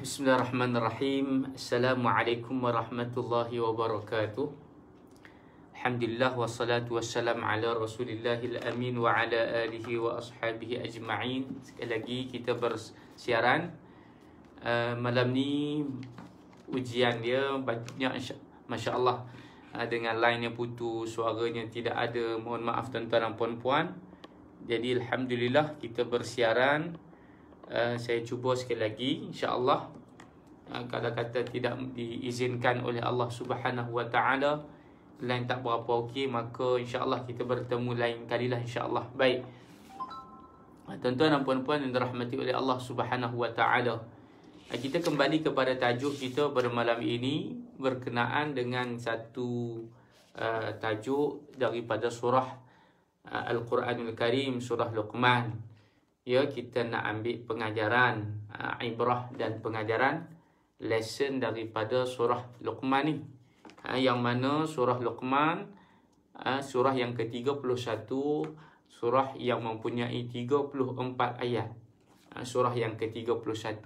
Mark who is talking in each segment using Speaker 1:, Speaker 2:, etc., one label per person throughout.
Speaker 1: Bismillahirrahmanirrahim. Assalamualaikum warahmatullahi wabarakatuh. Alhamdulillah wassalatu wassalamu ala Rasulillahil amin wa ala alihi wa ashabihi ajma'in. Sekali lagi kita bersiaran. Malam ni ujian dia banyak, masya-Allah, dengan line yang putus, suaranya tidak ada. Mohon maaf tuan-tuan dan puan-puan. Jadi alhamdulillah kita bersiaran. Saya cuba sekali lagi, insya-Allah. Kalau kata tidak diizinkan oleh Allah Subhanahu Wa Taala, line tak berapa okey, maka insya-Allah kita bertemu lain kalilah, insya-Allah. Baik. Tuan-tuan dan puan-puan yang dirahmati oleh Allah Subhanahu Wa Taala, kita kembali kepada tajuk kita pada malam ini berkenaan dengan satu tajuk daripada surah Al-Quranul Karim, surah Luqman. Ya, kita nak ambil pengajaran, ibrah dan pengajaran, lesson daripada surah Luqman ni. Yang mana surah Luqman, surah yang ke-31, surah yang mempunyai 34 ayat. Surah yang ke-31,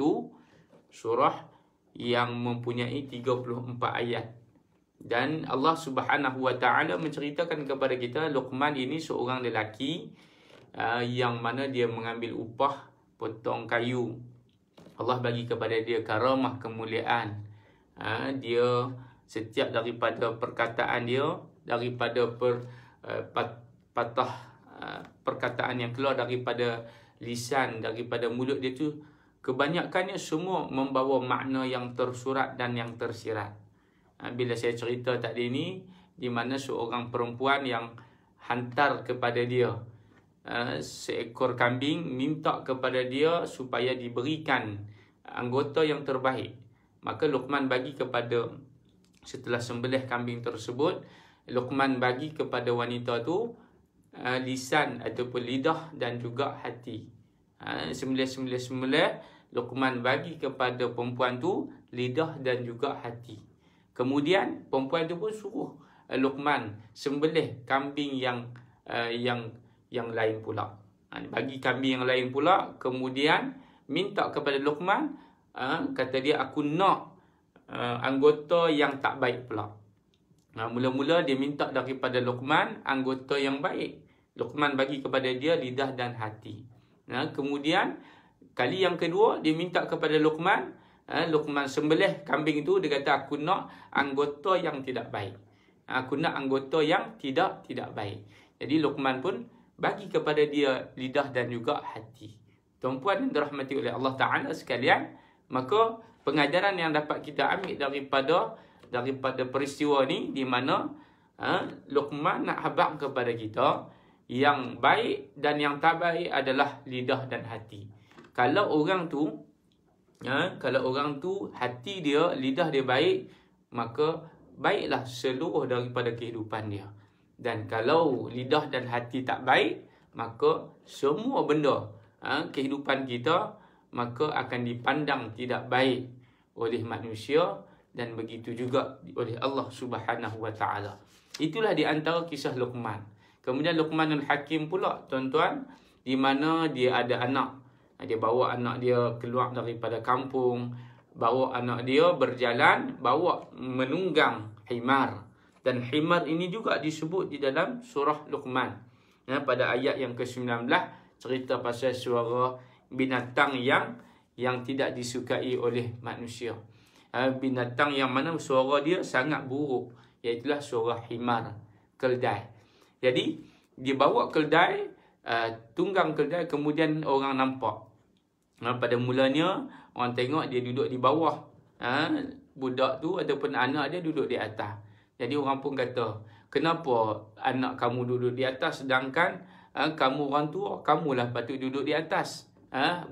Speaker 1: surah yang mempunyai 34 ayat. Dan Allah Subhanahu Wa Taala menceritakan kepada kita, Luqman ini seorang lelaki yang mana dia mengambil upah potong kayu. Allah bagi kepada dia karamah, kemuliaan. Dia setiap daripada perkataan dia, daripada patah perkataan yang keluar daripada lisan, daripada mulut dia tu, kebanyakannya semua membawa makna yang tersurat dan yang tersirat. Bila saya cerita tadi ni, di mana seorang perempuan yang hantar kepada dia seekor kambing, minta kepada dia supaya diberikan anggota yang terbaik. Maka Luqman bagi kepada, setelah sembelih kambing tersebut, Luqman bagi kepada wanita tu lisan ataupun lidah dan juga hati. Sembelih, Luqman bagi kepada perempuan tu lidah dan juga hati. Kemudian perempuan tu pun suruh Luqman sembelih kambing yang lain pula. Bagi kambing yang lain pula. Kemudian minta kepada Luqman, kata dia, aku nak anggota yang tak baik pula. Mula-mula dia minta daripada Luqman anggota yang baik. Luqman bagi kepada dia lidah dan hati. Kemudian kali yang kedua dia minta kepada Luqman, Luqman sembelih kambing itu, dia kata aku nak anggota yang tidak baik. Aku nak anggota yang tidak baik. Jadi Luqman pun bagi kepada dia lidah dan juga hati. Tuan-puan yang dirahmati oleh Allah Ta'ala sekalian, maka pengajaran yang dapat kita ambil daripada peristiwa ni, di mana Luqman nak habaq kepada kita, yang baik dan yang tak baik adalah lidah dan hati. Kalau orang tu hati dia, lidah dia baik, maka baiklah seluruh daripada kehidupan dia. Dan kalau lidah dan hati tak baik, maka semua benda kehidupan kita maka akan dipandang tidak baik oleh manusia, dan begitu juga oleh Allah Subhanahu Wa Taala. Itulah di antara kisah Luqman. Kemudian Luqmanul Hakim pula, tuan-tuan, di mana dia ada anak. Dia bawa anak dia keluar daripada kampung, bawa anak dia berjalan, bawa menunggang himar. Dan himar ini juga disebut di dalam surah Luqman. Pada ayat yang ke-19, cerita pasal suara binatang yang tidak disukai oleh manusia. Binatang yang mana suara dia sangat buruk, iaitulah suara himar, keldai. Jadi dia bawa keldai, tunggang keldai, kemudian orang nampak. Pada mulanya orang tengok dia duduk di bawah, budak tu ataupun anak dia duduk di atas. Jadi orang pun kata, kenapa anak kamu duduk di atas sedangkan kamu orang tua, kamulah patut duduk di atas.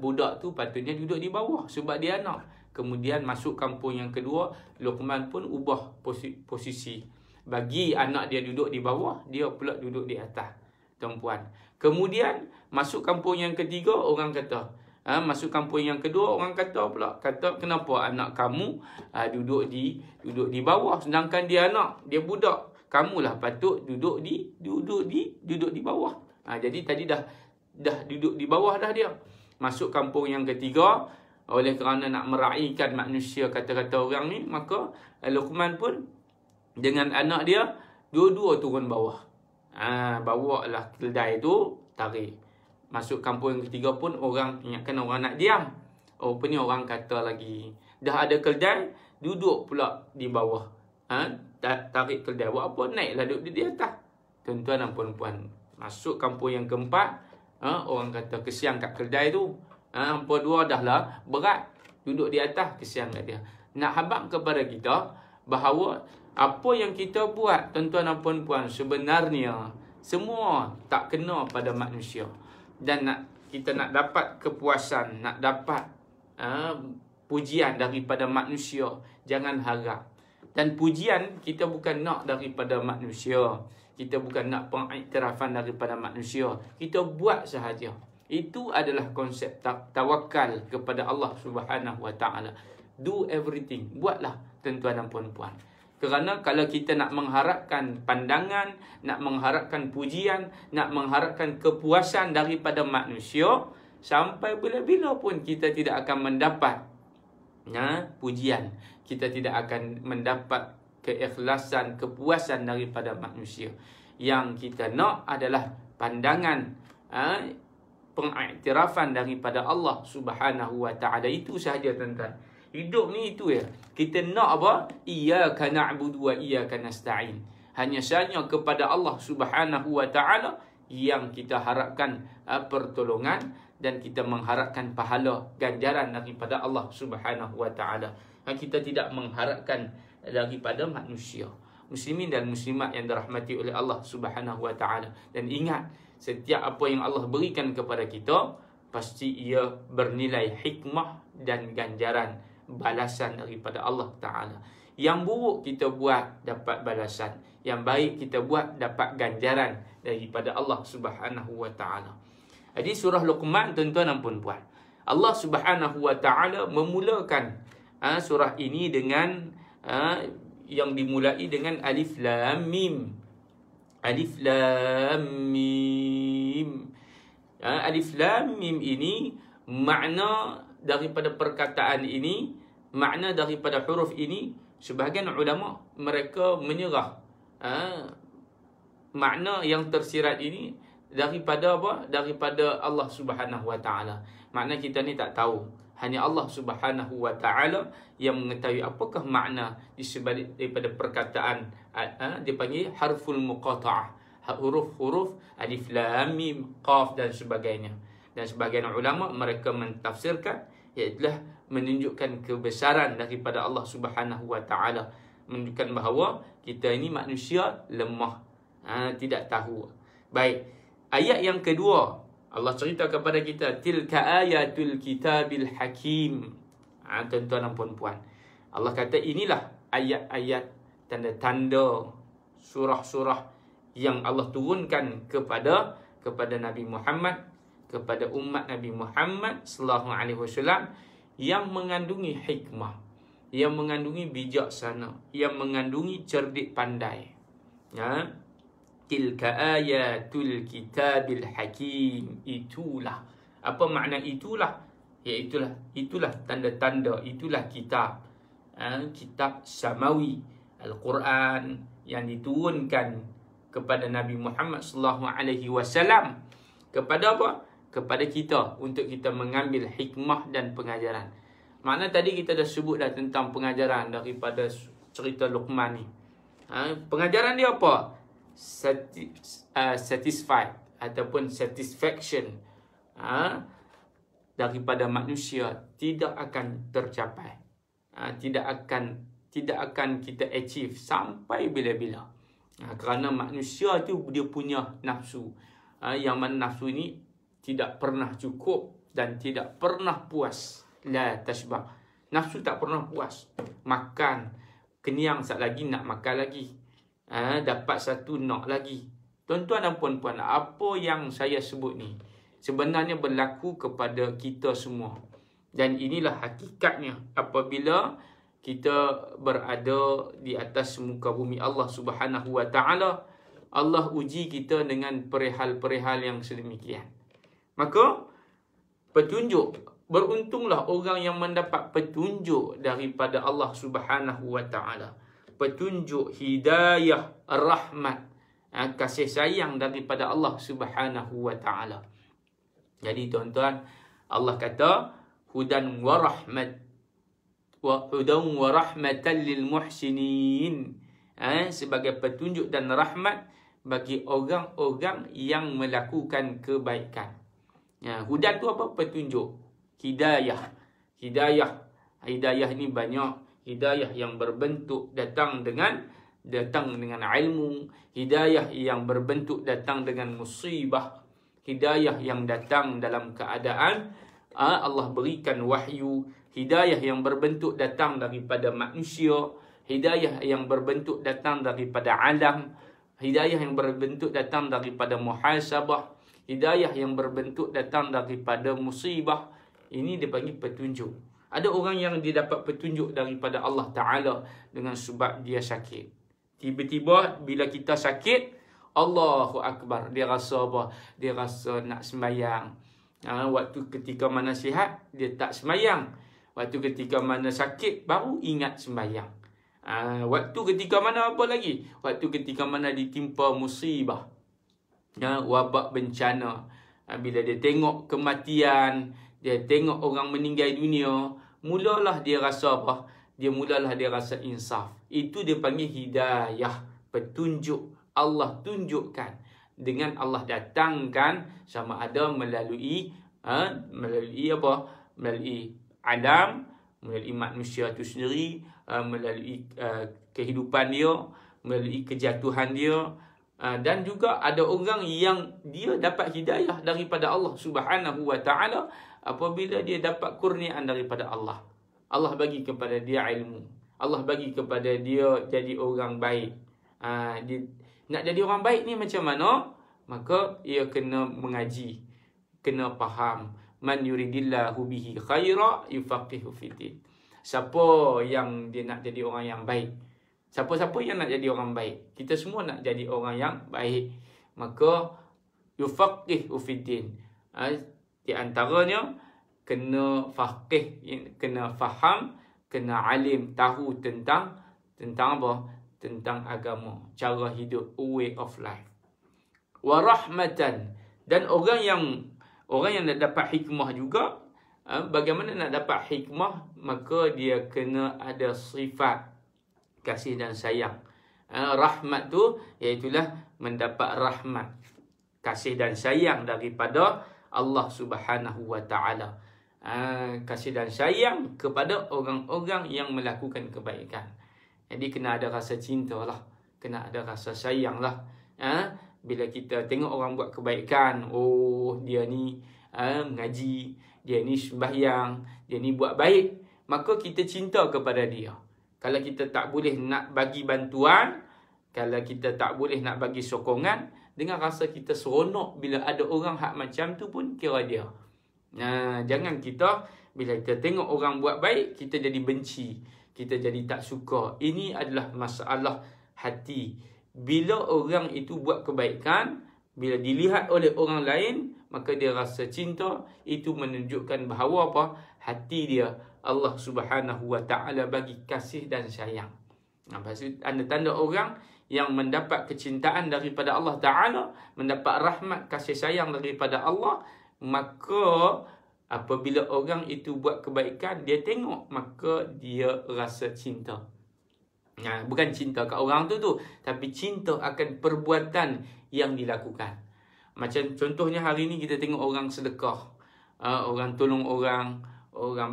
Speaker 1: Budak tu patutnya duduk di bawah sebab dia anak. Kemudian masuk kampung yang kedua, Luqman pun ubah posisi. Bagi anak dia duduk di bawah, dia pula duduk di atas. Tuan-puan. Kemudian masuk kampung yang ketiga, orang kata, masuk kampung yang kedua, orang kata pula, kata kenapa anak kamu duduk di bawah sedangkan dia anak, dia budak. Kamulah patut duduk di bawah. Jadi tadi dah duduk di bawah dah dia. Masuk kampung yang ketiga, oleh kerana nak meraihkan manusia kata-kata orang ni, maka Luqman pun dengan anak dia dua-dua turun bawah. Bawa lah keldai tu, tarik. Masuk kampung yang ketiga pun orang ingatkan orang nak diam. Rupanya orang kata lagi, dah ada keldai, duduk pula di bawah. Tarik keldai. Buat apa? Naiklah duduk di atas. Tuan-tuan dan puan-puan, masuk kampung yang keempat, orang kata kesian kat keldai tu. Hampa dua dah lah berat, duduk di atas, kesian kat dia. Nak habaq kepada kita bahawa apa yang kita buat, tuan-tuan dan puan-puan, sebenarnya semua tak kena pada manusia. Dan kita nak dapat kepuasan, nak dapat pujian daripada manusia, jangan harap. Dan pujian kita bukan nak daripada manusia, kita bukan nak pengiktirafan daripada manusia, kita buat sahaja. Itu adalah konsep tawakal kepada Allah Subhanahu Wa Taala. Do everything, buatlah tuan-tuan dan puan-puan. Kerana kalau kita nak mengharapkan pandangan, nak mengharapkan pujian, nak mengharapkan kepuasan daripada manusia, sampai bila-bila pun kita tidak akan mendapat pujian. Kita tidak akan mendapat keikhlasan, kepuasan daripada manusia. Yang kita nak adalah pandangan, pengiktirafan daripada Allah Subhanahu Wa Taala. Itu sahaja tuan-tuan. Hidup ni itu ya. Kita nak apa? Iyyaka na'budu wa iyyaka nasta'in. Hanya sahaja kepada Allah Subhanahu Wa Taala yang kita harapkan pertolongan, dan kita mengharapkan pahala ganjaran daripada Allah Subhanahu Wa Taala. Kita tidak mengharapkan daripada manusia. Muslimin dan muslimat yang dirahmati oleh Allah Subhanahu Wa Taala. Dan ingat, setiap apa yang Allah berikan kepada kita, pasti ia bernilai hikmah dan ganjaran, balasan daripada Allah Ta'ala. Yang buruk kita buat, dapat balasan. Yang baik kita buat, dapat ganjaran daripada Allah Subhanahu Wa Ta'ala. Jadi surah Luqman, tuan-tuan dan puan-puan, Allah Subhanahu Wa Ta'ala memulakan surah ini dengan yang dimulai dengan Alif Lam Mim. Alif Lam Mim. Alif Lam Mim ini, makna daripada perkataan ini, makna daripada huruf ini, sebahagian ulama mereka menyerah makna yang tersirat ini daripada apa? Daripada Allah Subhanahu Wa Taala. Makna kita ni tak tahu. Hanya Allah Subhanahu Wa Taala yang mengetahui apakah makna di sebalik daripada perkataan. Dia panggil harful muqata'ah. Huruf-huruf alif lam mim qaf dan sebagainya. Dan sebahagian ulama mereka mentafsirkan iaitu menunjukkan kebesaran daripada Allah Subhanahu Wa Taala, menunjukkan bahawa kita ini manusia lemah, tidak tahu. Baik, ayat yang kedua, Allah cerita kepada kita, tilka ayatul kitabil hakim. Tuan-tuan dan puan-puan, Allah kata inilah ayat-ayat, tanda-tanda, surah-surah yang Allah turunkan kepada Nabi Muhammad, kepada umat Nabi Muhammad sallallahu alaihi wasallam, yang mengandungi hikmah, yang mengandungi bijaksana, yang mengandungi cerdik pandai. Tilka ayatul kitabil hakim. Itulah. Apa makna itulah? Itulah tanda-tanda, itulah kitab. Kitab samawi, Al-Quran, yang diturunkan kepada Nabi Muhammad sallallahu alaihi wasallam. Kepada apa? Kepada kita, untuk kita mengambil hikmah dan pengajaran. Makna tadi kita dah sebut dah tentang pengajaran daripada cerita Luqman ni. Pengajaran dia apa? Satisfied ataupun satisfaction daripada manusia tidak akan tercapai. Tidak akan kita achieve sampai bila-bila. Kerana manusia tu dia punya nafsu. Yang mana nafsu ini tidak pernah cukup dan tidak pernah puas. La tashbah. Nafsu tak pernah puas. Makan, kenyang sekali lagi nak makan lagi. Dapat satu nak lagi. Tuan-tuan dan puan-puan, apa yang saya sebut ni sebenarnya berlaku kepada kita semua. Dan inilah hakikatnya apabila kita berada di atas muka bumi Allah Subhanahu Wa Taala. Allah uji kita dengan perihal-perihal yang sedemikian. Maka petunjuk beruntunglah orang yang mendapat petunjuk daripada Allah Subhanahu wa taala. Petunjuk, hidayah, rahmat, kasih sayang daripada Allah Subhanahu wa taala. Jadi tuan-tuan, Allah kata hudan wa rahmatan lil muhsinin, sebagai petunjuk dan rahmat bagi orang-orang yang melakukan kebaikan. Hudan tu apa? Petunjuk. Hidayah ni banyak. Hidayah yang berbentuk datang dengan ilmu, hidayah yang berbentuk datang dengan musibah, hidayah yang datang dalam keadaan Allah berikan wahyu, hidayah yang berbentuk datang daripada manusia, hidayah yang berbentuk datang daripada alam, hidayah yang berbentuk datang daripada muhasabah, hidayah yang berbentuk datang daripada musibah. Ini dipanggil petunjuk. Ada orang yang dia dapat petunjuk daripada Allah Ta'ala dengan sebab dia sakit. Tiba-tiba bila kita sakit, Allahu Akbar, dia rasa apa? Dia rasa nak sembahyang. Waktu ketika mana sihat, dia tak sembahyang. Waktu ketika mana sakit, baru ingat sembahyang. Waktu ketika mana apa lagi? Waktu ketika mana ditimpa musibah, wabak bencana. Bila dia tengok kematian, dia tengok orang meninggal dunia, mulalah dia rasa apa? Dia rasa insaf. Itu dia panggil hidayah, petunjuk. Allah tunjukkan dengan Allah datangkan, sama ada melalui apa? Melalui alam, melalui manusia itu sendiri, melalui kehidupan dia, melalui kejatuhan dia. Dan juga ada orang yang dia dapat hidayah daripada Allah Subhanahu wa taala apabila dia dapat kurniaan daripada Allah. Allah bagi kepada dia ilmu. Allah bagi kepada dia jadi orang baik. Dia nak jadi orang baik ni macam mana? Maka ia kena mengaji, kena faham. Man yuridillahu bihi khaira yufaqihu fiddin. Siapa yang dia nak jadi orang yang baik? Siapa-siapa yang nak jadi orang baik? Kita semua nak jadi orang yang baik. Maka yufaqihu fiddin. Di antaranya kena faqih, kena faham, kena alim, tahu tentang apa? Tentang agama, cara hidup, way of life. Wa rahmatan, dan orang yang nak dapat hikmah juga, bagaimana nak dapat hikmah? Maka dia kena ada sifat kasih dan sayang. Rahmat tu iaitulah mendapat rahmat, kasih dan sayang daripada Allah Subhanahu wa taala. Kasih dan sayang kepada orang-orang yang melakukan kebaikan. Jadi kena ada rasa cinta lah, kena ada rasa sayang lah. Bila kita tengok orang buat kebaikan, oh dia ni mengaji, dia ni sembahyang, dia ni buat baik, maka kita cinta kepada dia. Kalau kita tak boleh nak bagi bantuan, kalau kita tak boleh nak bagi sokongan, dengan rasa kita seronok bila ada orang hak macam tu pun kira dia. Jangan kita bila kita tengok orang buat baik, kita jadi benci, kita jadi tak suka. Ini adalah masalah hati. Bila orang itu buat kebaikan, bila dilihat oleh orang lain, maka dia rasa cinta. Itu menunjukkan bahawa apa? Hati dia Allah Subhanahu wa taala bagi kasih dan sayang. Maksud tanda-tanda orang yang mendapat kecintaan daripada Allah Ta'ala, mendapat rahmat, kasih sayang daripada Allah, maka apabila orang itu buat kebaikan, dia tengok, maka dia rasa cinta. Bukan cinta kat orang tu, tapi cinta akan perbuatan yang dilakukan. Macam contohnya hari ni kita tengok orang sedekah, orang tolong orang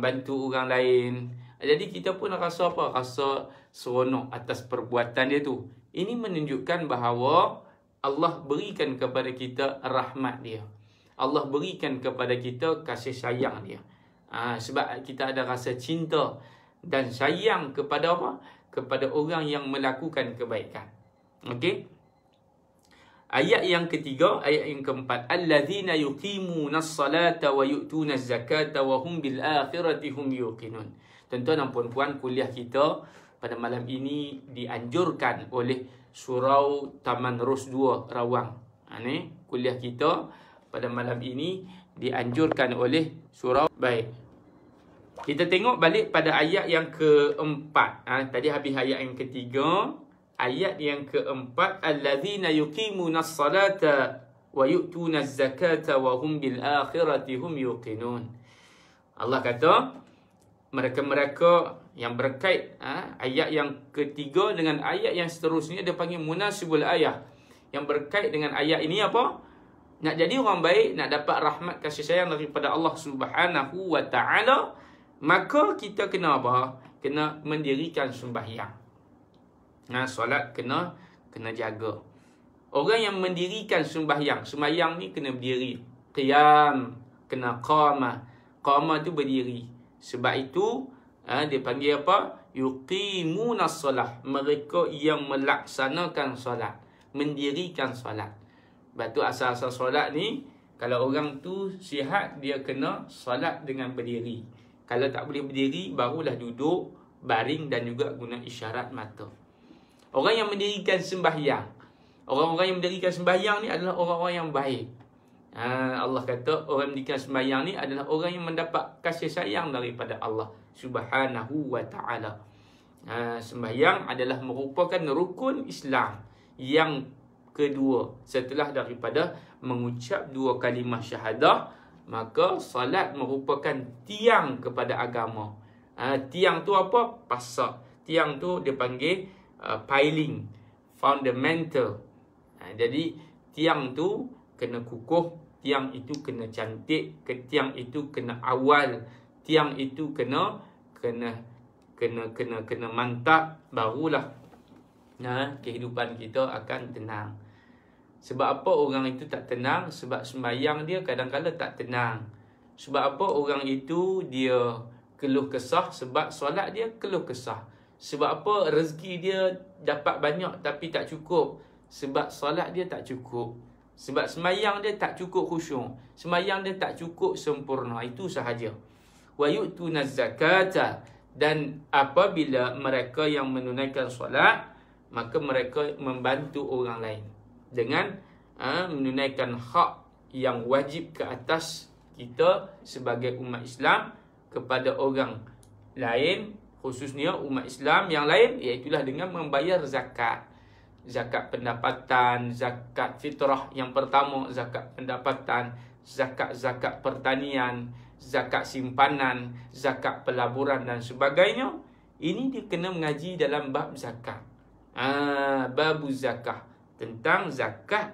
Speaker 1: bantu orang lain. Jadi kita pun rasa apa? Rasa seronok atas perbuatan dia tu. Ini menunjukkan bahawa Allah berikan kepada kita rahmat dia. Allah berikan kepada kita kasih sayang dia. Sebab kita ada rasa cinta dan sayang kepada apa? Kepada orang yang melakukan kebaikan. Okey? Ayat yang ketiga, ayat yang keempat, allazina yuqimunas salata wa yu'tunaz zakata wa hum bil akhirati hum yuqinun. Tuan-tuan dan puan-puan, kuliah kita pada malam ini dianjurkan oleh Surau Taman Ros 2 Rawang. Ni kuliah kita pada malam ini dianjurkan oleh surau. Baik. Kita tengok balik pada ayat yang keempat. Tadi habis ayat yang ketiga. Ayat yang keempat, allazina yuqimunas salata wa yu'tunaz zakata wa hum bil akhirati hum yuqinun. Allah kata mereka-mereka yang berkait ayat yang ketiga dengan ayat yang seterusnya, dia panggil munasibul ayat. Yang berkait dengan ayat ini apa? Nak jadi orang baik, nak dapat rahmat kasih sayang daripada Allah Subhanahu wa taala, maka kita kena apa? Kena mendirikan sembahyang. Solat kena jaga. Orang yang mendirikan sembahyang ni kena berdiri. Qiyam, kena qamah. Qamah tu berdiri. Sebab itu dia panggil apa? Yuqimunas salah. Mereka yang melaksanakan solat, mendirikan solat. Sebab tu asal-asal solat ni, kalau orang tu sihat, dia kena solat dengan berdiri. Kalau tak boleh berdiri, barulah duduk, baring dan juga guna isyarat mata. Orang yang mendirikan sembahyang, orang-orang yang mendirikan sembahyang ni adalah orang-orang yang baik. Allah kata orang yang mendirikan sembahyang ni adalah orang yang mendapat kasih sayang daripada Allah Subhanahu wa ta'ala. Sembahyang adalah merupakan rukun Islam yang kedua setelah daripada mengucap dua kalimah syahadah. Maka salat merupakan tiang kepada agama. Tiang tu apa? Pasak. Tiang tu dia panggil piling, fundamental. Jadi tiang tu kena kukuh, tiang itu kena cantik, tiang itu kena awal, tiang itu kena mantap, barulah kehidupan kita akan tenang. Sebab apa orang itu tak tenang? Sebab sembahyang dia kadang-kadang tak tenang. Sebab apa orang itu dia keluh kesah? Sebab solat dia keluh kesah. Sebab apa rezeki dia dapat banyak tapi tak cukup? Sebab solat dia tak cukup. Sebab sembahyang dia tak cukup khusyuk. Sembahyang dia tak cukup sempurna. Itu sahaja. Wa yu'tunaz zakata. Dan apabila mereka yang menunaikan solat, maka mereka membantu orang lain dengan menunaikan hak yang wajib ke atas kita sebagai umat Islam kepada orang lain, khususnya umat Islam yang lain, iaitulah dengan membayar zakat. Zakat pendapatan, zakat fitrah yang pertama, zakat pendapatan, zakat pertanian, zakat simpanan, zakat pelaburan dan sebagainya. Ini dia kena mengaji dalam bab zakat. Bab zakah, tentang zakat.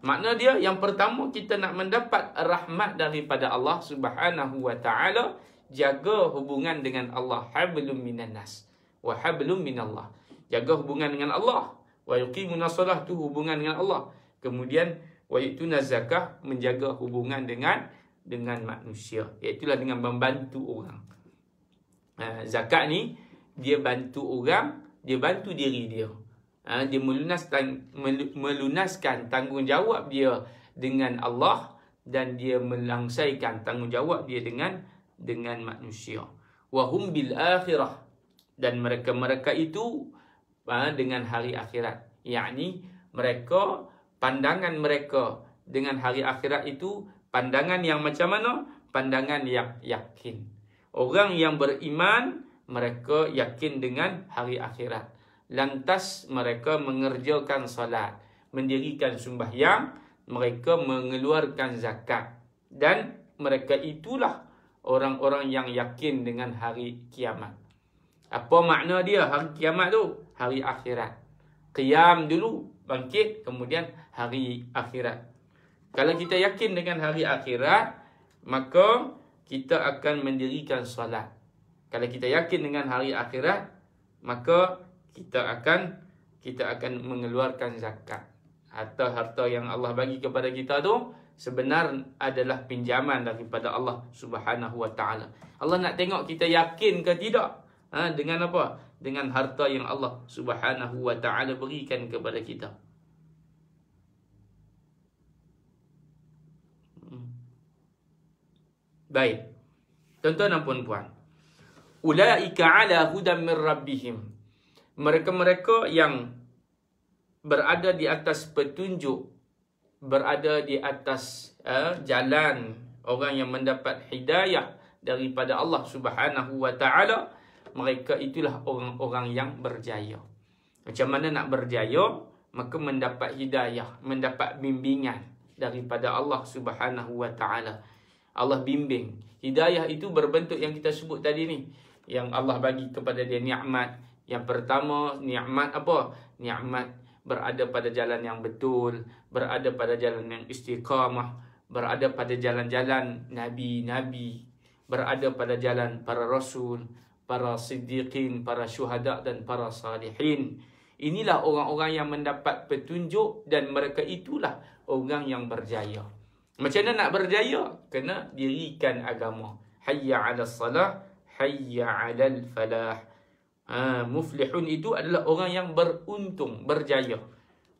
Speaker 1: Makna dia yang pertama, kita nak mendapat rahmat daripada Allah Subhanahu wa ta'ala, jaga hubungan dengan Allah. Hablum minan nas wa hablum minallah. Jaga hubungan dengan Allah. Wa yuqimunas salah, tu hubungan dengan Allah. Kemudian wa yu'tunaz zakah, menjaga hubungan dengan manusia, iaitulah dengan membantu orang. Zakat ni dia bantu orang, dia bantu diri dia. Dia melunaskan tanggungjawab dia dengan Allah, dan dia melangsaikan tanggungjawab dia dengan manusia. Wahum bil akhirah, dan mereka itu dengan hari akhirat. Yakni mereka, pandangan mereka dengan hari akhirat itu pandangan yang macam mana? Pandangan yang yakin. Orang yang beriman, mereka yakin dengan hari akhirat. Lantas mereka mengerjakan salat, mendirikan sembahyang, mereka mengeluarkan zakat. Dan mereka itulah orang-orang yang yakin dengan hari kiamat. Apa makna dia hari kiamat tu? Hari akhirat. Qiyam dulu, bangkit, kemudian hari akhirat. Kalau kita yakin dengan hari akhirat, maka kita akan mendirikan salat. Kalau kita yakin dengan hari akhirat, maka kita akan mengeluarkan zakat. Harta-harta yang Allah bagi kepada kita tu sebenar adalah pinjaman daripada Allah Subhanahu wa ta'ala. Allah nak tengok kita yakin ke tidak dengan apa? Dengan harta yang Allah Subhanahu wa ta'ala berikan kepada kita. Baik. Tuan-tuan dan puan-puan, ulaika ala hudan min rabbihim. Mereka-mereka yang berada di atas petunjuk berada di atas jalan, orang yang mendapat hidayah daripada Allah Subhanahu wa taala, mereka itulah orang-orang yang berjaya. Macam mana nak berjaya? Maka mendapat hidayah, mendapat bimbingan daripada Allah Subhanahu wa taala. Allah bimbing. Hidayah itu berbentuk yang kita sebut tadi ni, yang Allah bagi kepada dia nikmat. Yang pertama, nikmat apa? Nikmat berada pada jalan yang betul, berada pada jalan yang istiqamah, berada pada jalan-jalan nabi-nabi, berada pada jalan para rasul, para siddiqin, para syuhada dan para salihin. Inilah orang-orang yang mendapat petunjuk dan mereka itulah orang yang berjaya. Macam mana nak berjaya? Kena dirikan agama. Hayya 'alas salah, hayya 'alal falah. Muflihun itu adalah orang yang beruntung, berjaya.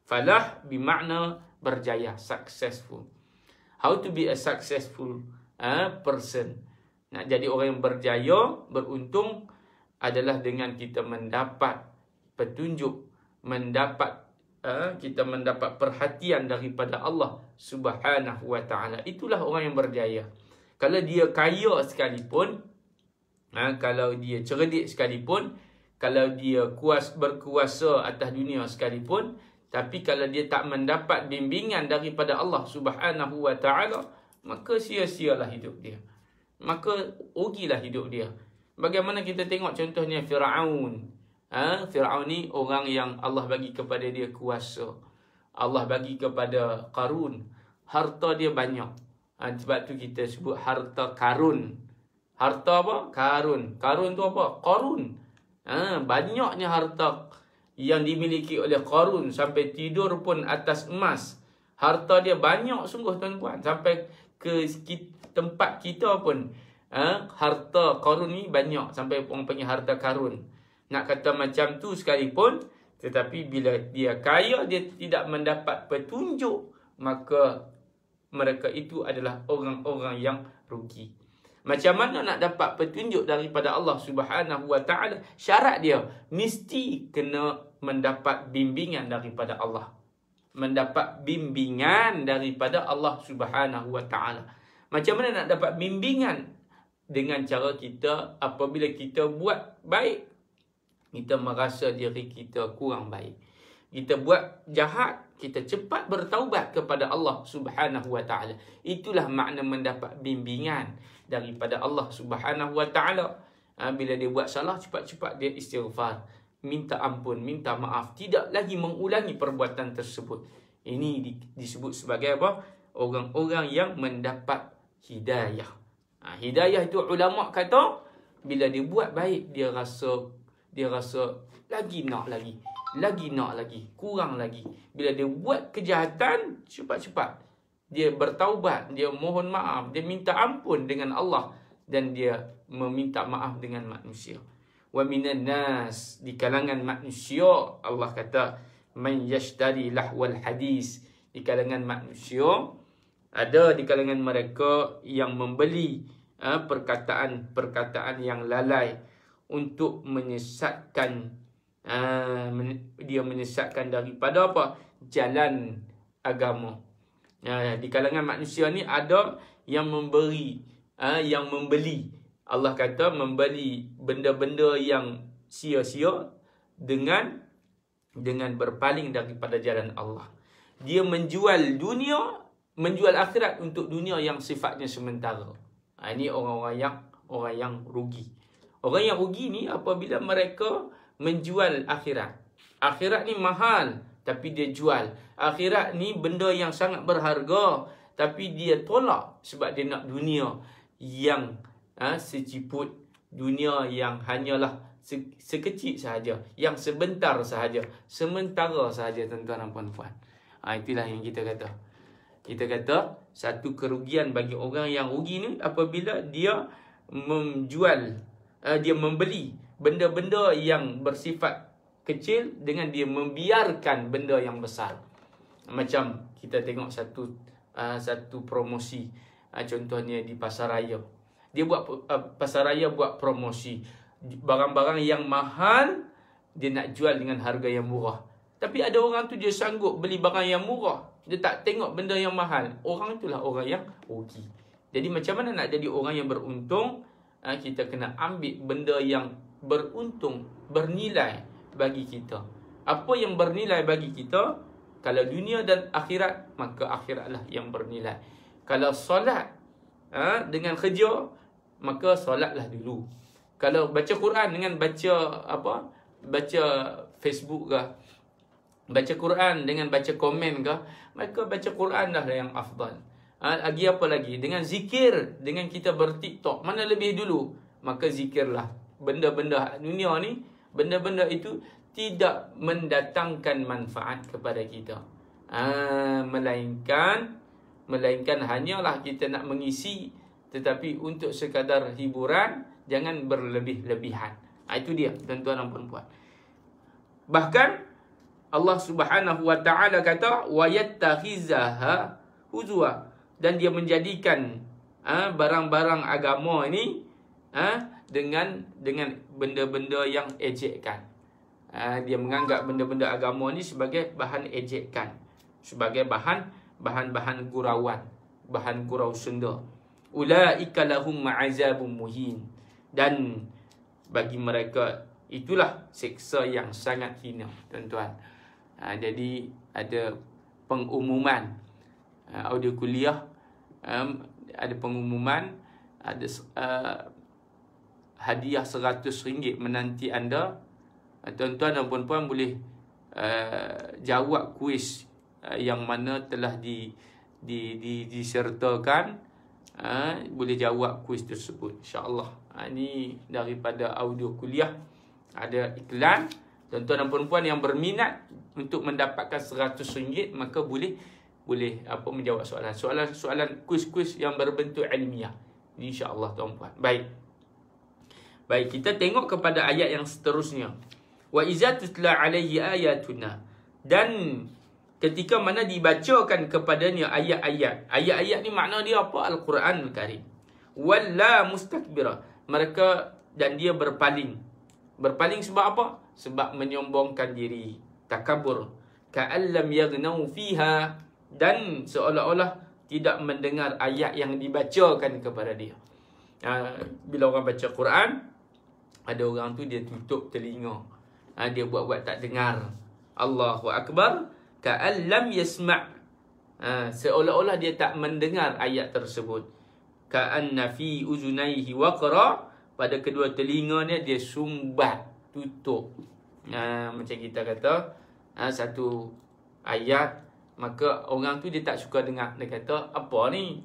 Speaker 1: Falah bermakna berjaya, successful. How to be a successful person? Nak jadi orang yang berjaya, beruntung adalah dengan kita mendapat petunjuk, kita mendapat perhatian daripada Allah Subhanahu wa taala. Itulah orang yang berjaya. Kalau dia kaya sekalipun, kalau dia cerdik sekalipun, kalau dia berkuasa atas dunia sekalipun, tapi kalau dia tak mendapat bimbingan daripada Allah Subhanahu wa taala, maka sia-sialah hidup dia. Maka rugilah hidup dia. Bagaimana kita tengok contohnya Firaun. Firaun ni orang yang Allah bagi kepada dia kuasa. Allah bagi kepada Qarun, harta dia banyak. Sebab tu kita sebut harta karun. Harta apa? Karun. Karun tu apa? Qarun. Banyaknya harta yang dimiliki oleh Qarun, sampai tidur pun atas emas. Harta dia banyak sungguh tuan-tuan, sampai ke tempat kita pun harta Qarun ni banyak, sampai orang panggil harta karun. Nak kata macam tu sekalipun, tetapi bila dia kaya, dia tidak mendapat petunjuk, maka mereka itu adalah orang-orang yang rugi. Macam mana nak dapat petunjuk daripada Allah Subhanahu wa taala? Syarat dia mesti kena mendapat bimbingan daripada Allah. Mendapat bimbingan daripada Allah Subhanahu wa taala. Macam mana nak dapat bimbingan? Dengan cara kita, apabila kita buat baik, kita merasa diri kita kurang baik. Kita buat jahat, kita cepat bertaubat kepada Allah Subhanahu wa taala. Itulah makna mendapat bimbingan daripada Allah Subhanahu wa taala. Bila dia buat salah, cepat-cepat dia istighfar, minta ampun, minta maaf, tidak lagi mengulangi perbuatan tersebut. Ini disebut sebagai apa? Orang-orang yang mendapat hidayah. Hidayah itu ulama kata, bila dia buat baik, dia rasa lagi nak lagi, kurang lagi. Bila dia buat kejahatan, cepat-cepat dia bertaubat, dia mohon maaf, dia minta ampun dengan Allah, dan dia meminta maaf dengan manusia. Wa minan nas, di kalangan manusia, Allah kata man yashtari lahwal hadis, di kalangan manusia ada di kalangan mereka yang membeli perkataan-perkataan yang lalai untuk menyesatkan, dia menyesatkan daripada apa? Jalan agama. Di kalangan manusia ni ada yang membeli. Allah kata membeli benda-benda yang sia-sia dengan berpaling daripada jalan Allah. Dia menjual dunia, menjual akhirat untuk dunia yang sifatnya sementara. Ini orang yang rugi. Orang yang rugi ni apabila mereka menjual akhirat. Akhirat ni mahal, tapi dia jual. Akhirat ni benda yang sangat berharga, tapi dia tolak sebab dia nak dunia yang seciput, dunia yang hanyalah sekecil sahaja, yang sebentar sahaja, sementara sahaja, tuan-tuan dan puan-puan. Itulah yang kita kata. Kita kata satu kerugian bagi orang yang rugi ni apabila dia dia membeli benda-benda yang bersifat kecil dengan dia membiarkan benda yang besar. Macam kita tengok satu promosi, contohnya di pasaraya. Dia buat pasaraya buat promosi barang-barang yang mahal, dia nak jual dengan harga yang murah. Tapi ada orang tu dia sanggup beli barang yang murah. Dia tak tengok benda yang mahal. Orang itulah orang yang rugi. Jadi macam mana nak jadi orang yang beruntung? Kita kena ambil benda yang beruntung, bernilai bagi kita. Apa yang bernilai bagi kita? Kalau dunia dan akhirat, maka akhiratlah yang bernilai. Kalau solat dengan kerja, maka solatlah dulu. Kalau baca Quran dengan baca baca Facebook ke, baca Quran dengan baca komen ke, maka baca Quran dah yang afdal. Lagi apa lagi? Dengan zikir, dengan kita bertiktok, mana lebih dulu? Maka zikirlah. Benda-benda dunia ni, benda-benda itu tidak mendatangkan manfaat kepada kita. Melainkan hanyalah kita nak mengisi, tetapi untuk sekadar hiburan, jangan berlebih-lebihan. Itu dia, tuan-tuan dan puan-puan. Bahkan Allah Subhanahu wa taala kata wa yattakhizaha huzwa, dan dia menjadikan barang-barang agama ini dengan benda-benda yang ejekan. Dia menganggap benda-benda agama ni sebagai bahan ejekan, sebagai bahan gurauan, bahan gurau senda. Ulaika lahum ma'azabun muhin, dan bagi mereka itulah siksa yang sangat hina, tuan-tuan. Jadi ada pengumuman audio kuliah, ada pengumuman, ada hadiah RM100 menanti anda. Tuan-tuan dan puan-puan boleh jawab kuis yang mana telah disertakan. Boleh jawab kuis tersebut, insya-Allah. Ini daripada audio kuliah, ada iklan. Tuan-tuan dan puan-puan yang berminat untuk mendapatkan RM100, maka boleh menjawab soalan kuis-kuis yang berbentuk ilmiah, insya-Allah, tuan-puan. Baik, kita tengok kepada ayat yang seterusnya. Wa iza tutla alaihi ayatuna, dan ketika mana dibacakan kepadanya ayat-ayat. Ayat-ayat ni makna dia apa? Al-Quranul Karim. Walla mustakbira, mereka dan dia berpaling. Berpaling sebab apa? Sebab menyombongkan diri, takabur. Ka'allam yaghnau fiha, dan seolah-olah tidak mendengar ayat yang dibacakan kepada dia. Bila orang baca Quran, ada orang tu dia tutup telinga, dia buat-buat tak dengar. Allahu Akbar. Ka'allam yasma', seolah-olah dia tak mendengar ayat tersebut. Ka'anna fi uzunaihi waqra, pada kedua telinganya dia sumbat, tutup. Macam kita kata satu ayat, maka orang tu dia tak suka dengar. Dia kata, apa ni?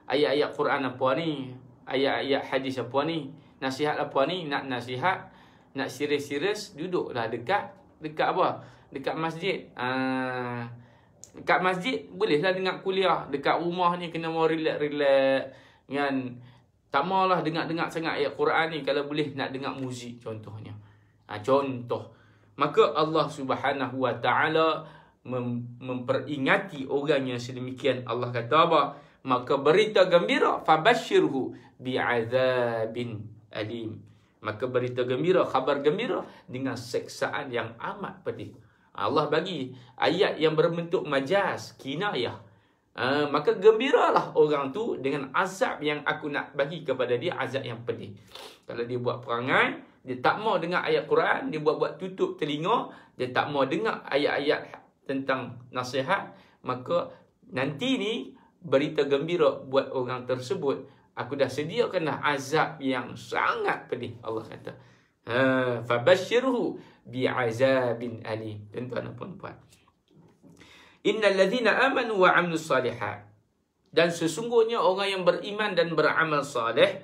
Speaker 1: Ayat-ayat Quran apa ni? Ayat-ayat hadis apa ni? Nasihat apa ni? Nak nasihat, nak serius-serius, duduklah dekat apa? Dekat masjid. Dekat masjid bolehlah dengar kuliah. Dekat rumah ni kena mau relax-relax kan. Tak maulah dengar-dengar sangat ayat Quran ni. Kalau boleh nak dengar muzik contohnya. Contoh. Maka Allah Subhanahu wa taala memperingati orang yang sedemikian. Allah kata apa? Maka berita gembira, fabashshirhu bi'adzabin alim. Maka berita gembira, khabar gembira dengan seksaan yang amat pedih. Allah bagi ayat yang berbentuk majaz, kinayah. Maka gembiralah orang tu dengan azab yang aku nak bagi kepada dia, azab yang pedih. Kalau dia buat perangai, dia tak mau dengar ayat Quran, dia buat-buat tutup telinga, dia tak mau dengar ayat-ayat tentang nasihat, maka nanti ni berita gembira buat orang tersebut, aku dah sediakanlah azab yang sangat pedih. Allah kata, fabashshirhu bi'azabin alim. Tuan-tuan dan puan-puan, innal ladzina amanu wa 'amilus shalihat, dan sesungguhnya orang yang beriman dan beramal saleh,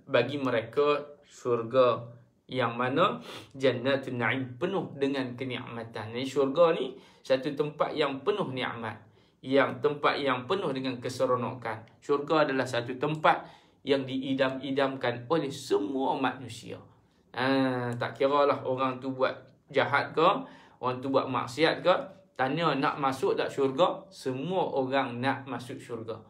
Speaker 1: bagi mereka syurga yang mana jannatun na'im, penuh dengan kenikmatan. Ini syurga ni satu tempat yang penuh nikmat, yang tempat yang penuh dengan keseronokan. Syurga adalah satu tempat yang diidam-idamkan oleh semua manusia. Tak kira lah orang tu buat jahat ke, orang tu buat maksiat ke, tanya nak masuk tak syurga, semua orang nak masuk syurga.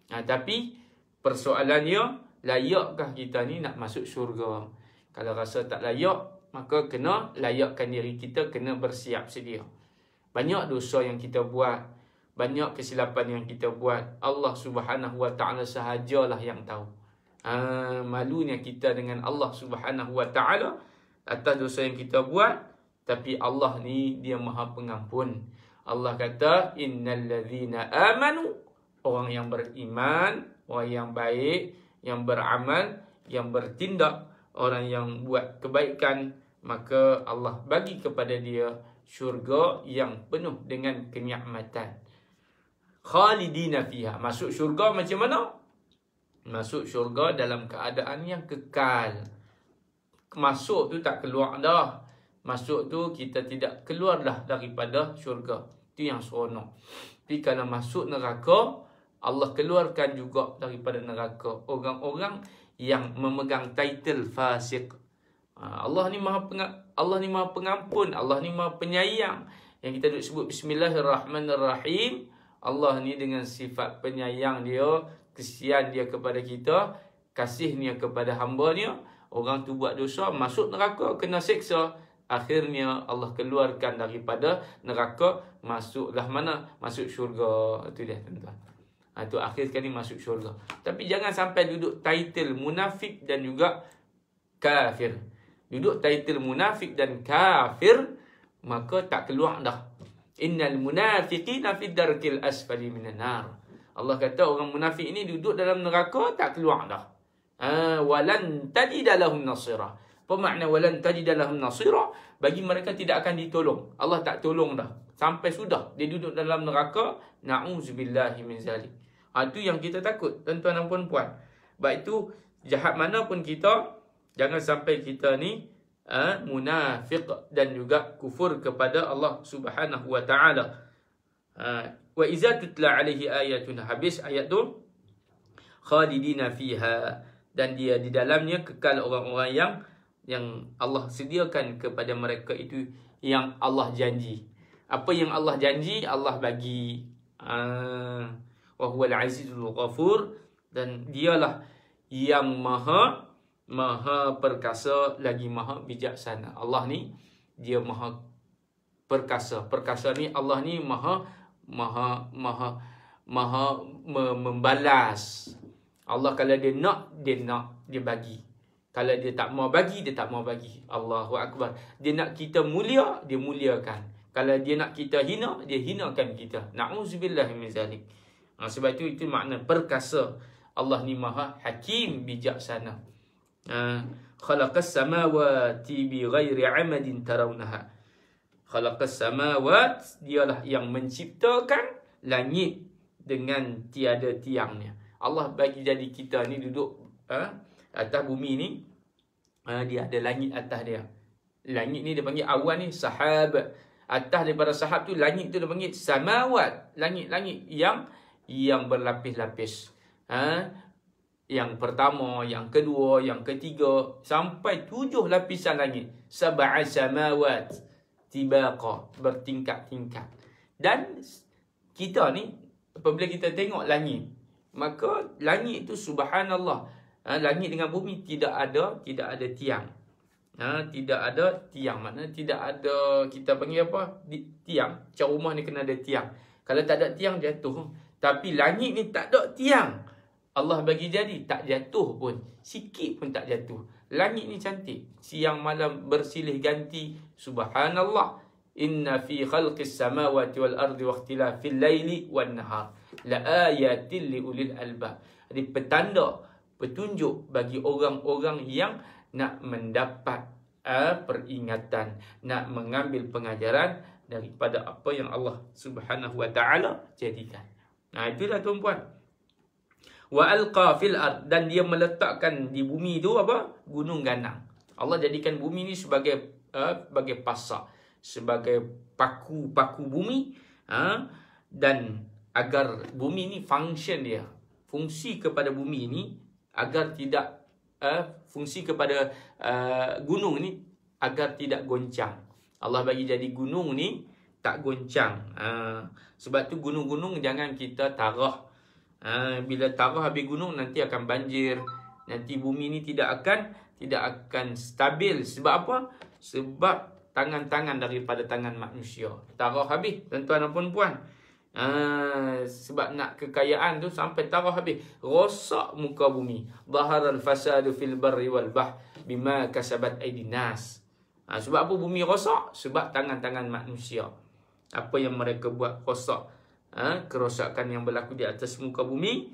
Speaker 1: Tapi persoalannya, layakkah kita ni nak masuk syurga? Kalau rasa tak layak, maka kena layakkan diri kita, kena bersiap sedia. Banyak dosa yang kita buat, banyak kesilapan yang kita buat. Allah Subhanahu Wa Taala sahajalah yang tahu. Malunya kita dengan Allah Subhanahu Wa Taala atas dosa yang kita buat. Tapi Allah ni dia Maha Pengampun. Allah kata, innal ladzina amanu, orang yang beriman, orang yang baik, yang beramal, yang bertindak, orang yang buat kebaikan, maka Allah bagi kepada dia syurga yang penuh dengan kenikmatan. Khalidina fiha. Masuk syurga macam mana? Masuk syurga dalam keadaan yang kekal. Masuk tu tak keluar dah. Masuk tu kita tidak keluar dah daripada syurga. Itu yang seronok. Tapi kalau masuk neraka, Allah keluarkan juga daripada neraka orang-orang yang memegang title fasik. Allah ni maha pengampun, Allah ni maha penyayang. Yang kita duk sebut Bismillahirrahmanirrahim. Allah ni dengan sifat penyayang dia, kesian dia kepada kita, kasihnya kepada hamba-Nya. Orang tu buat dosa, masuk neraka, kena seksa. Akhirnya Allah keluarkan daripada neraka, masuklah mana? Masuk syurga. Itu dia tuan-tuan. Itu akhir sekali masuk syurga. Tapi jangan sampai duduk title munafik dan juga kafir. Duduk title munafik dan kafir, maka tak keluar dah. Innal munafiqina fi darkil asfali minan nar. Allah kata orang munafik ini duduk dalam neraka, tak keluar dah. Walan tajida lahum nasira. Apa makna walan tajida lahum nasira? Bagi mereka tidak akan ditolong. Allah tak tolong dah. Sampai sudah dia duduk dalam neraka. Na'udzubillahi min zalik. Itu yang kita takut, tuan-tuan dan puan-puan. Baik itu jahat mana pun kita, jangan sampai kita ni munafik dan juga kufur kepada Allah Subhanahu Wa Taala. Wa iza tutla alaihi ayatuna, habis ayat tu, khalidina fiha, dan dia di dalamnya kekal orang-orang yang Allah sediakan kepada mereka itu yang Allah janji. Apa yang Allah janji, Allah bagi. Wa huwal azizul ghafur, dan dialah yang maha perkasa lagi maha bijaksana. Allah ni dia maha perkasa. Perkasa ni Allah ni maha membalas. Allah kalau dia nak, dia bagi. Kalau dia tak mau bagi, dia tak mau bagi. Allahu Akbar. Dia nak kita mulia, dia muliakan. Kalau dia nak kita hina, dia hinakan kita. Na'udzubillahi min zalik. Sebab itu makna perkasa. Allah ni maha hakim, bijaksana. Khalaqas samawati bi ghairi amadin tarawnaha. Khalaqas samawat, dialah yang menciptakan langit dengan tiada tiangnya. Allah bagi jadi kita ni duduk atas bumi ni, dia ada langit atas dia. Langit ni dia panggil awan ni sahab. Atas daripada sahab tu, langit tu dia panggil samawat. Langit-langit yang berlapis-lapis. Yang pertama, yang kedua, yang ketiga, sampai 7 lapisan langit. Sab'a samawat tibaqa, bertingkat-tingkat. Dan kita ni, apabila kita tengok langit, maka langit itu subhanallah, langit dengan bumi tidak ada tiang. Tidak ada tiang, maknanya tidak ada, kita panggil apa? Tiang. Macam rumah ni kena ada tiang. Kalau tak ada tiang, jatuh. Tapi langit ni tak ada tiang. Allah bagi jadi, tak jatuh pun. Sikit pun tak jatuh. Langit ni cantik. Siang malam bersilih ganti. Subhanallah. Inna fi khalqis samawati wal ardi wa ikhtilafil laili wan nahar la ayatin li ulil albab. Jadi petanda, petunjuk bagi orang-orang yang nak mendapat peringatan, nak mengambil pengajaran daripada apa yang Allah Subhanahu Wa Taala jadikan. Itulah tuan-puan. Wa alqa fil ard, dan dia meletakkan di bumi itu apa? Gunung ganang. Allah jadikan bumi ni sebagai pasak, sebagai paku bumi, dan agar bumi ni function dia, fungsi kepada bumi ni, agar tidak fungsi kepada gunung ni agar tidak goncang. Allah bagi jadi gunung ni tak goncang. Sebab tu gunung-gunung jangan kita tarah. Bila tarah habis gunung, nanti akan banjir. Nanti bumi ni tidak akan stabil. Sebab apa? Sebab tangan-tangan daripada tangan manusia. Tarah habis, tuan-tuan dan puan-puan. Sebab nak kekayaan tu sampai tarah habis. Rosak muka bumi. Zaharal fasadu fil barri wal bahr bima kasabat aydin nas. Sebab apa bumi rosak? Sebab tangan-tangan manusia. Apa yang mereka buat rosak. Kerosakan yang berlaku di atas muka bumi.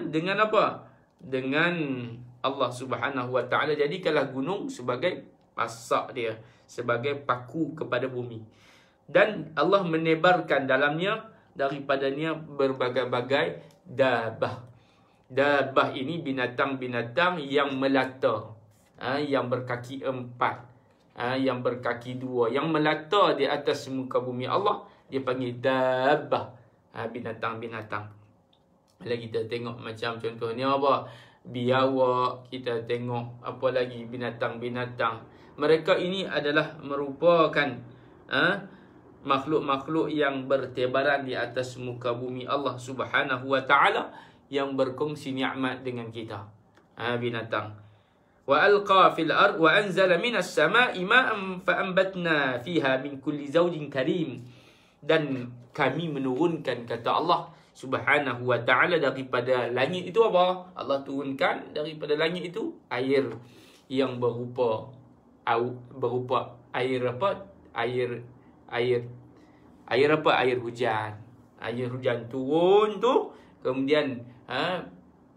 Speaker 1: Dengan apa? Dengan Allah Subhanahu wa ta'ala jadikanlah gunung sebagai pasak dia, sebagai paku kepada bumi. Dan Allah menebarkan dalamnya daripadanya berbagai-bagai dabah. Dabah ini binatang-binatang yang melata, yang berkaki 4, yang berkaki 2, yang melata di atas muka bumi Allah, dia panggil dabah, binatang-binatang. Bila kita tengok macam contohnya apa? Biawak, kita tengok apa lagi binatang-binatang. Mereka ini adalah merupakan makhluk-makhluk yang bertebaran di atas muka bumi Allah Subhanahu wa ta'ala, yang berkongsi nikmat dengan kita. Binatang. Wa alqa fil ard wa anzala minas sama'i ma'an fa anbatna fiha min kulli zawjin karim. Dan kami menurunkan, kata Allah Subhanahu wa ta'ala, daripada langit itu apa? Allah turunkan daripada langit itu air yang berupa air apa? Air apa? Air hujan. Air hujan turun tu, kemudian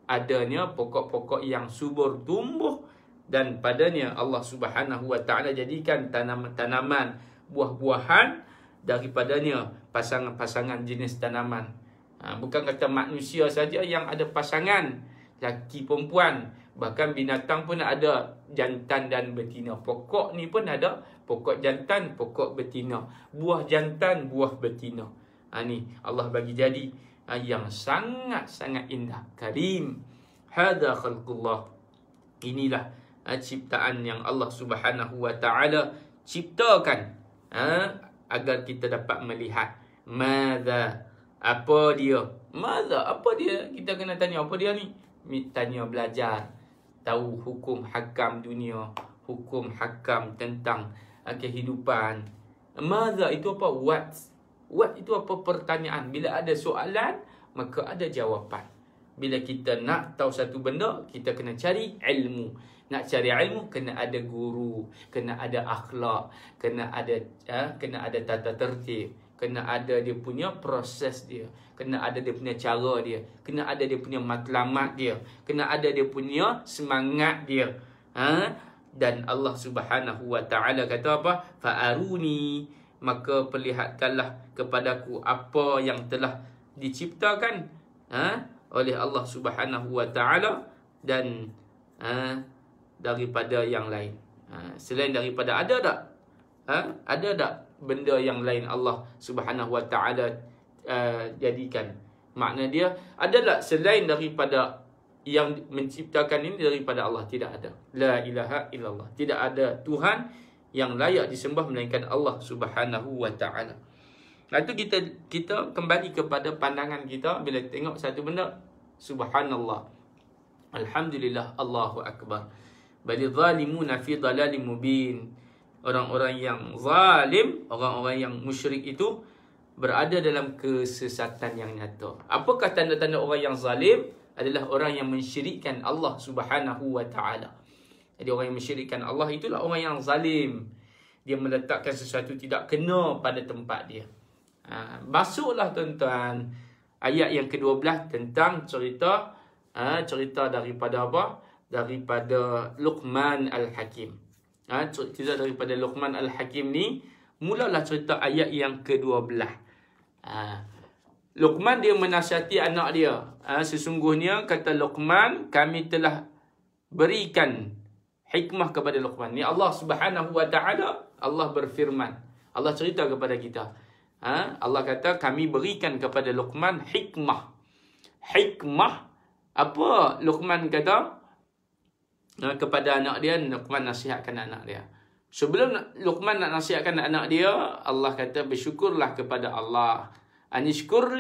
Speaker 1: adanya pokok-pokok yang subur tumbuh, dan padanya Allah Subhanahu wa ta'ala jadikan tanaman, buah-buahan daripadanya, pasangan-pasangan jenis tanaman. Bukan kata manusia saja yang ada pasangan laki perempuan, bahkan binatang pun ada jantan dan betina. Pokok ni pun ada pokok jantan, pokok betina. Buah jantan, buah betina. Ni Allah bagi jadi yang sangat-sangat indah. Karim. Hada khalqullah. Inilah ciptaan yang Allah Subhanahu wa ta'ala ciptakan agar kita dapat melihat. Madza, apa dia? Madza, apa dia? Kita kena tanya apa dia ni? Tanya, belajar, tahu hukum hakam dunia, hukum hakam tentang kehidupan. Madza itu apa? What itu apa? Pertanyaan. Bila ada soalan, maka ada jawapan. Bila kita nak tahu satu benda, kita kena cari ilmu. Nak cari ilmu, kena ada guru, kena ada akhlak, kena ada tata tertib, kena ada dia punya proses dia, kena ada dia punya cara dia, kena ada dia punya matlamat dia, kena ada dia punya semangat dia. Dan Allah Subhanahu wa ta'ala kata apa? Fa'aruni, maka perlihatkanlah kepadaku apa yang telah diciptakan oleh Allah Subhanahu wa ta'ala, dan daripada yang lain. Selain daripada, ada tak? Ada tak benda yang lain Allah Subhanahu wa ta'ala jadikan? Makna dia, ada tak selain daripada yang menciptakan ini daripada Allah? Tidak ada. La ilaha illallah. Tidak ada Tuhan yang layak disembah melainkan Allah Subhanahu wa ta'ala. Lepas tu kita kembali kepada pandangan kita bila tengok satu benda. Subhanallah, alhamdulillah, Allahu akbar. Bal zalimuna fi dhalalin mubin. Orang-orang yang zalim, orang-orang yang musyrik itu berada dalam kesesatan yang nyata. Apakah tanda-tanda orang yang zalim? Adalah orang yang mensyirikkan Allah Subhanahu wa ta'ala. Jadi orang yang mensyirikkan Allah itulah orang yang zalim. Dia meletakkan sesuatu tidak kena pada tempat dia. Masuklah tuan-tuan ayat yang ke-12 tentang cerita daripada apa? Daripada Luqman Al-Hakim. Cerita daripada Luqman Al-Hakim ni, mulalah cerita ayat yang ke-12. Luqman dia menasihati anak dia. Sesungguhnya kata Luqman, kami telah berikan hikmah kepada Luqman. Ni Allah Subhanahu wa ta'ala, Allah berfirman. Allah cerita kepada kita. Allah kata kami berikan kepada Luqman hikmah. Hikmah, apa Luqman kata kepada anak dia? Luqman nasihatkan anak dia. Sebelum Luqman nak nasihatkan anak dia, Allah kata bersyukurlah kepada Allah. Anishkur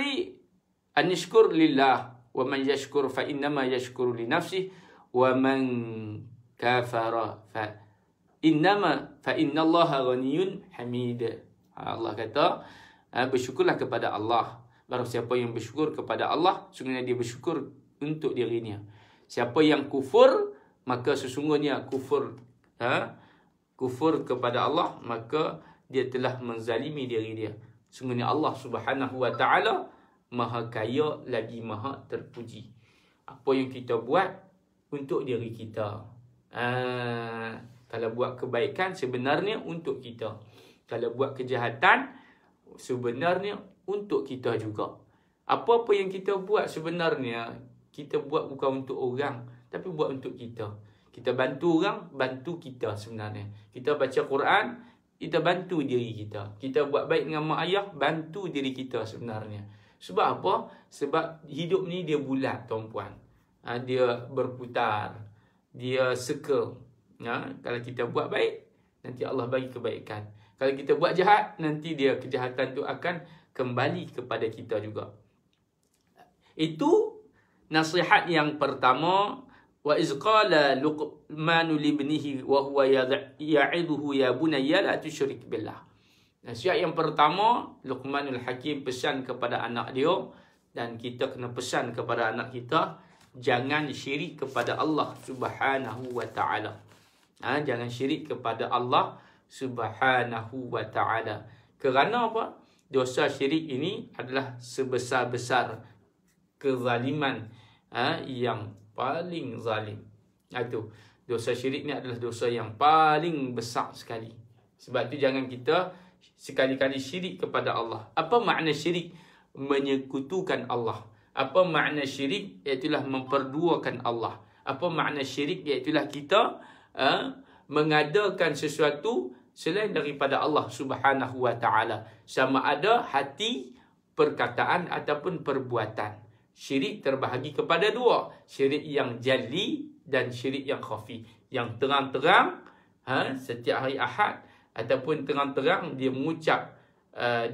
Speaker 1: lillah, wa man yashkur fa innama yashkuru li nafsihi, wa man kafara innama fa innallaha ghaniyun hamid. Allah kata, bersyukurlah kepada Allah. Barang siapa yang bersyukur kepada Allah, sesungguhnya dia bersyukur untuk dirinya. Siapa yang kufur, maka sesungguhnya kufur kepada Allah, maka dia telah menzalimi diri dia. Sesungguhnya Allah Subhanahu wa taala Maha kaya lagi Maha terpuji. Apa yang kita buat untuk diri kita. Kalau buat kebaikan sebenarnya untuk kita. Kalau buat kejahatan sebenarnya untuk kita juga. Apa-apa yang kita buat sebenarnya kita buat bukan untuk orang, tapi buat untuk kita. Kita bantu orang, bantu kita sebenarnya. Kita baca Quran, kita bantu diri kita. Kita buat baik dengan mak ayah, bantu diri kita sebenarnya. Sebab apa? Sebab hidup ni dia bulat, tuan-puan. Dia berputar. Dia circle. Kalau kita buat baik, nanti Allah bagi kebaikan. Kalau kita buat jahat, nanti dia kejahatan tu akan kembali kepada kita juga. Itu nasihat yang pertama. Wa iz qala Luqmanu libnihi wa huwa ya'iduhu ya bunayya la tusyrik billah. Nasihat yang pertama, Luqmanul Hakim pesan kepada anak dia, dan kita kena pesan kepada anak kita, jangan syirik kepada Allah Subhanahu wa taala. Jangan syirik kepada Allah Subhanahu wa taala. Kerana apa? Dosa syirik ini adalah sebesar-besar kezaliman yang paling zalim. Itu dosa syirik ni adalah dosa yang paling besar sekali. Sebab itu jangan kita sekali-kali syirik kepada Allah. Apa makna syirik? Menyekutukan Allah. Apa makna syirik? Iaitulah memperduakan Allah. Apa makna syirik? Iaitulah kita mengadakan sesuatu selain daripada Allah Subhanahu wa taala. Sama ada hati, perkataan ataupun perbuatan. Syirik terbahagi kepada dua. Syirik yang jali dan syirik yang khafi. Yang terang-terang setiap hari Ahad, ataupun terang-terang dia mengucap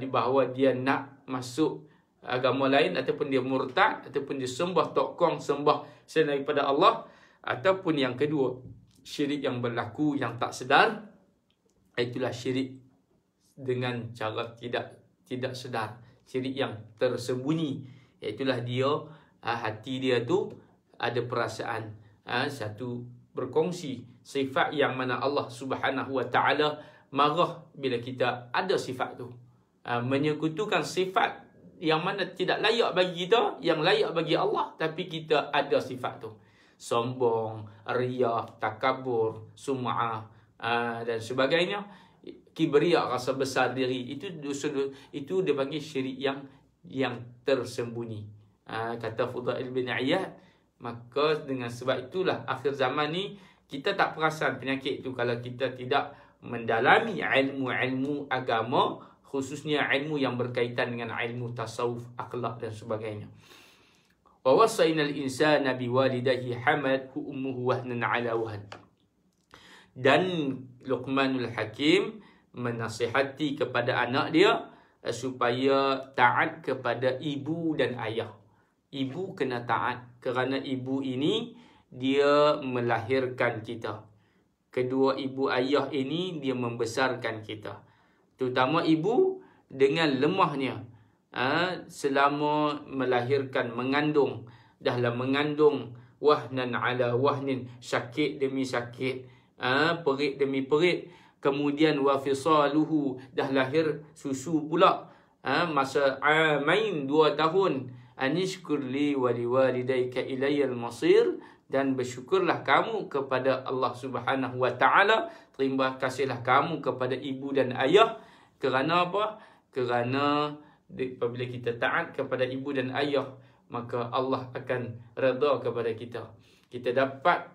Speaker 1: di bahawa dia nak masuk agama lain, ataupun dia murtad, ataupun dia sembah tokong, sembah selain daripada Allah. Ataupun yang kedua, syirik yang berlaku yang tak sedar. Itulah syirik dengan cara tidak sedar. Syirik yang tersembunyi. Iaitulah dia, hati dia tu ada perasaan, satu berkongsi sifat yang mana Allah Subhanahu wa taala marah bila kita ada sifat tu. Menyekutukan sifat yang mana tidak layak bagi kita, yang layak bagi Allah, tapi kita ada sifat tu. Sombong, riya, takabur, sum'ah dan sebagainya. Kibria, rasa besar diri, itu dia panggil syirik yang tersembunyi. Kata Fudail bin Iyad, maka dengan sebab itulah akhir zaman ni kita tak perasan penyakit itu kalau kita tidak mendalami ilmu-ilmu agama, khususnya ilmu yang berkaitan dengan ilmu tasawuf, akhlak dan sebagainya. Wa wasainal insana biwalidayhi hamalhu ummuhu wahnan ala wahn. Dan Luqmanul Hakim menasihati kepada anak dia supaya taat kepada ibu dan ayah. Ibu kena taat kerana ibu ini dia melahirkan kita. Kedua ibu ayah ini dia membesarkan kita. Terutama ibu dengan lemahnya selama melahirkan, mengandung. Dahlah mengandung wahnan ala wahnin, sakit demi sakit, perit demi perit. Kemudian wafisaluhu, dah lahir susu pula, masa amain 2 tahun. Anishkur li wa liwalidayka ilayal masir, dan bersyukurlah kamu kepada Allah Subhanahu wa taala, terima kasihlah kamu kepada ibu dan ayah. Kerana apa? Kerana apabila kita taat kepada ibu dan ayah, maka Allah akan redha kepada kita. Kita dapat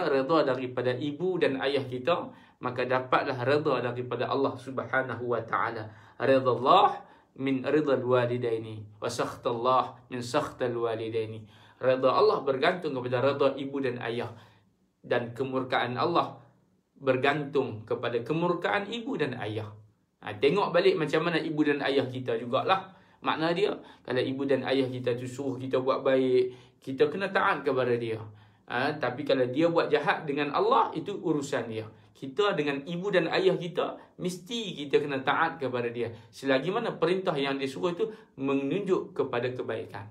Speaker 1: redha daripada ibu dan ayah kita, maka dapatlah redha daripada Allah Subhanahu wa taala. Redha Allah min ridal walidaini wa sakhtallah min sakhtal walidaini. Redha Allah bergantung kepada redha ibu dan ayah, dan kemurkaan Allah bergantung kepada kemurkaan ibu dan ayah. Tengok balik macam mana ibu dan ayah kita jugalah. Makna dia, kalau ibu dan ayah kita tu suruh kita buat baik, kita kena taat kepada dia. Tapi kalau dia buat jahat dengan Allah, itu urusan dia. Kita dengan ibu dan ayah kita, mesti kita kena taat kepada dia. Selagi mana perintah yang dia suruh itu menunjuk kepada kebaikan.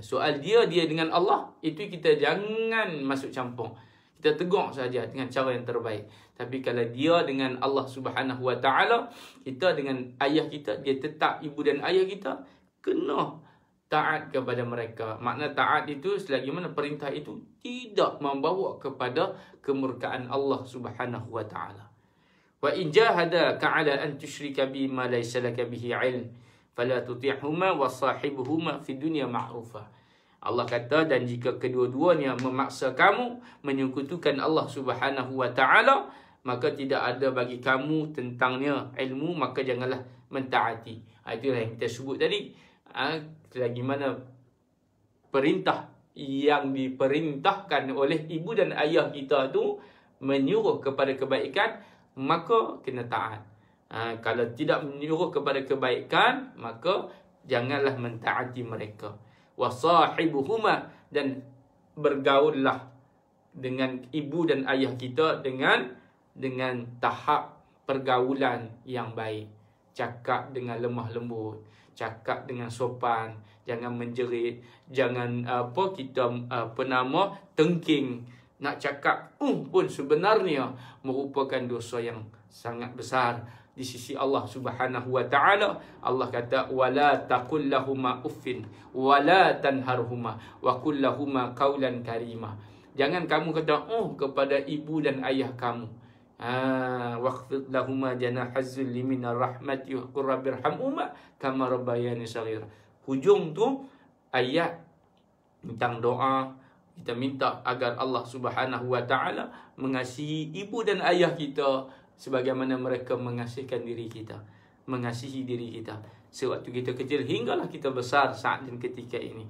Speaker 1: Soal dia dengan Allah, itu kita jangan masuk campur. Kita tegur saja dengan cara yang terbaik. Tapi kalau dia dengan Allah Subhanahu Wa Taala, kita dengan ayah kita, dia tetap ibu dan ayah kita, kena taat kepada mereka. Makna taat itu selagi mana perintah itu tidak membawa kepada kemurkaan Allah Subhanahu Wa Taala. Wa in jahadaka 'ala an tusyrika bi ma laysa laka bihi 'ilm fala tuti'huma wa sahibuhuma fi dunya ma'rufa. Allah kata, dan jika kedua-duanya memaksa kamu menyekutukan Allah Subhanahu Wa Taala, maka tidak ada bagi kamu tentangnya ilmu, maka janganlah mentaati. Itulah yang kita sebut tadi. Selagi mana perintah yang diperintahkan oleh ibu dan ayah kita tu menyuruh kepada kebaikan, maka kena taat. Kalau tidak menyuruh kepada kebaikan, maka janganlah mentaati mereka. Wasahibuhuma, dan bergaullah dengan ibu dan ayah kita dengan tahap pergaulan yang baik. Cakap dengan lemah lembut, cakap dengan sopan, jangan menjerit, jangan tengking. Nak cakap pun sebenarnya merupakan dosa yang sangat besar di sisi Allah Subhanahu Wa Taala. Allah kata, wala taqul lahuma uffin wala tanharhuma wa qul lahuma qawlan karima. Jangan kamu kata kepada ibu dan ayah kamu. Waqfid lahuma janahaz zulli minar rahmati wa qur rabbirhamhuma kama rabbayani shaghira. Hujung tu ayat tentang doa. Kita minta agar Allah Subhanahu Wa Taala mengasihi ibu dan ayah kita sebagaimana mereka mengasihi diri kita sewaktu kita kecil hinggalah kita besar saat dan ketika ini.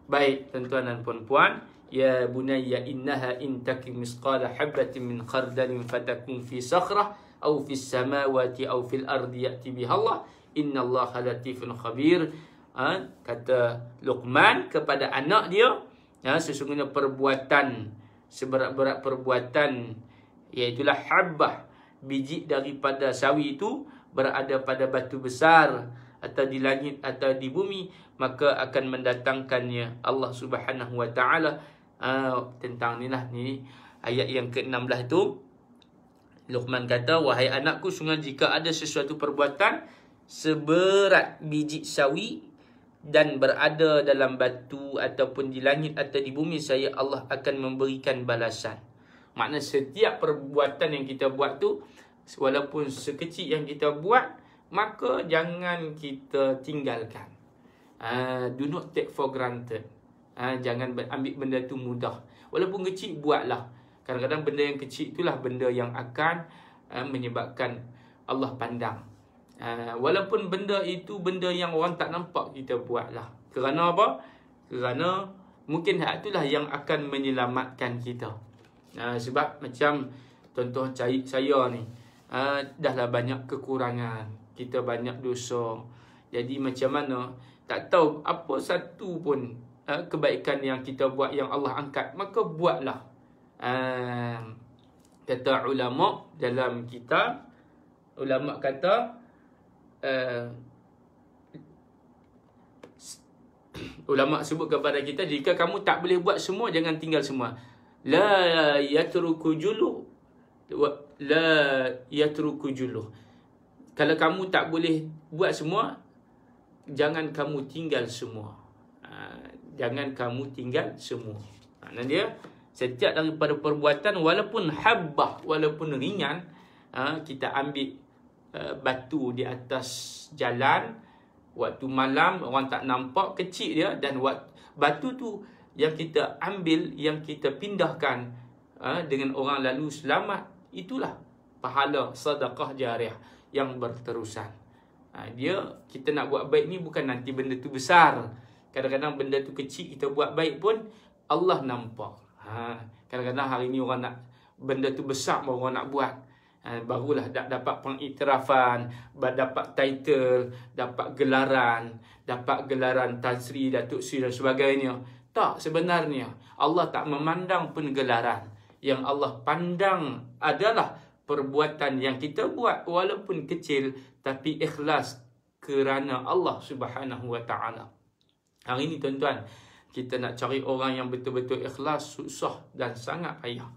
Speaker 1: Baik tuan-tuan dan puan-puan, ya bunayya innaha in takim misqala habatin min khardalin fatakun fi sakhrah aw fis samawati aw fil ardi ya'ti biha Allah innallaha latifun khabir. Kata Luqman kepada anak dia, sesungguhnya seberat-berat perbuatan, iaitulah habbah, biji daripada sawi itu berada pada batu besar atau di langit atau di bumi, maka akan mendatangkannya Allah Subhanahu Wa Taala. Tentang ni ayat yang ke-16 tu, Luqman kata, wahai anakku, sungguh jika ada sesuatu perbuatan seberat biji sawi dan berada dalam batu ataupun di langit atau di bumi, saya Allah akan memberikan balasan. Makna setiap perbuatan yang kita buat tu, walaupun sekecil yang kita buat, maka jangan kita tinggalkan. Do not take for granted. Jangan ambil benda tu mudah. Walaupun kecil, buatlah. Kadang-kadang benda yang kecil itulah benda yang akan menyebabkan Allah pandang. Walaupun benda itu benda yang orang tak nampak, kita buatlah. Kerana apa? Kerana mungkin hal itulah yang akan menyelamatkan kita. Sebab macam contoh saya ni, dahlah banyak kekurangan, kita banyak dosa. Jadi macam mana, tak tahu apa satu pun kebaikan yang kita buat yang Allah angkat, maka buatlah. Kata ulama dalam kitab, ulama kata ulama sebut kepada kita, jika kamu tak boleh buat semua, jangan tinggal semua. La yatruku juluh, la yatruku juluh. Kalau kamu tak boleh buat semua, jangan kamu tinggal semua. Jangan kamu tinggal semua. Maknanya dia, setiap daripada perbuatan, walaupun habbah, walaupun ringan, kita ambil batu di atas jalan waktu malam, orang tak nampak, kecil dia, dan batu tu yang kita ambil, yang kita pindahkan dengan orang lalu selamat, itulah pahala sedekah jariah yang berterusan. Kita nak buat baik ni bukan nanti benda tu besar. Kadang-kadang benda tu kecil, kita buat baik pun Allah nampak. Kadang-kadang hari ni orang nak benda tu besar, orang nak buat, barulah dapat pengiktirafan, dapat title, dapat gelaran Tan Sri, Datuk Sri dan sebagainya. Tak, sebenarnya Allah tak memandang penggelaran. yang Allah pandang adalah perbuatan yang kita buat walaupun kecil tapi ikhlas kerana Allah Subhanahu wa taala. Hari ini tuan-tuan, kita nak cari orang yang betul-betul ikhlas susah dan sangat payah.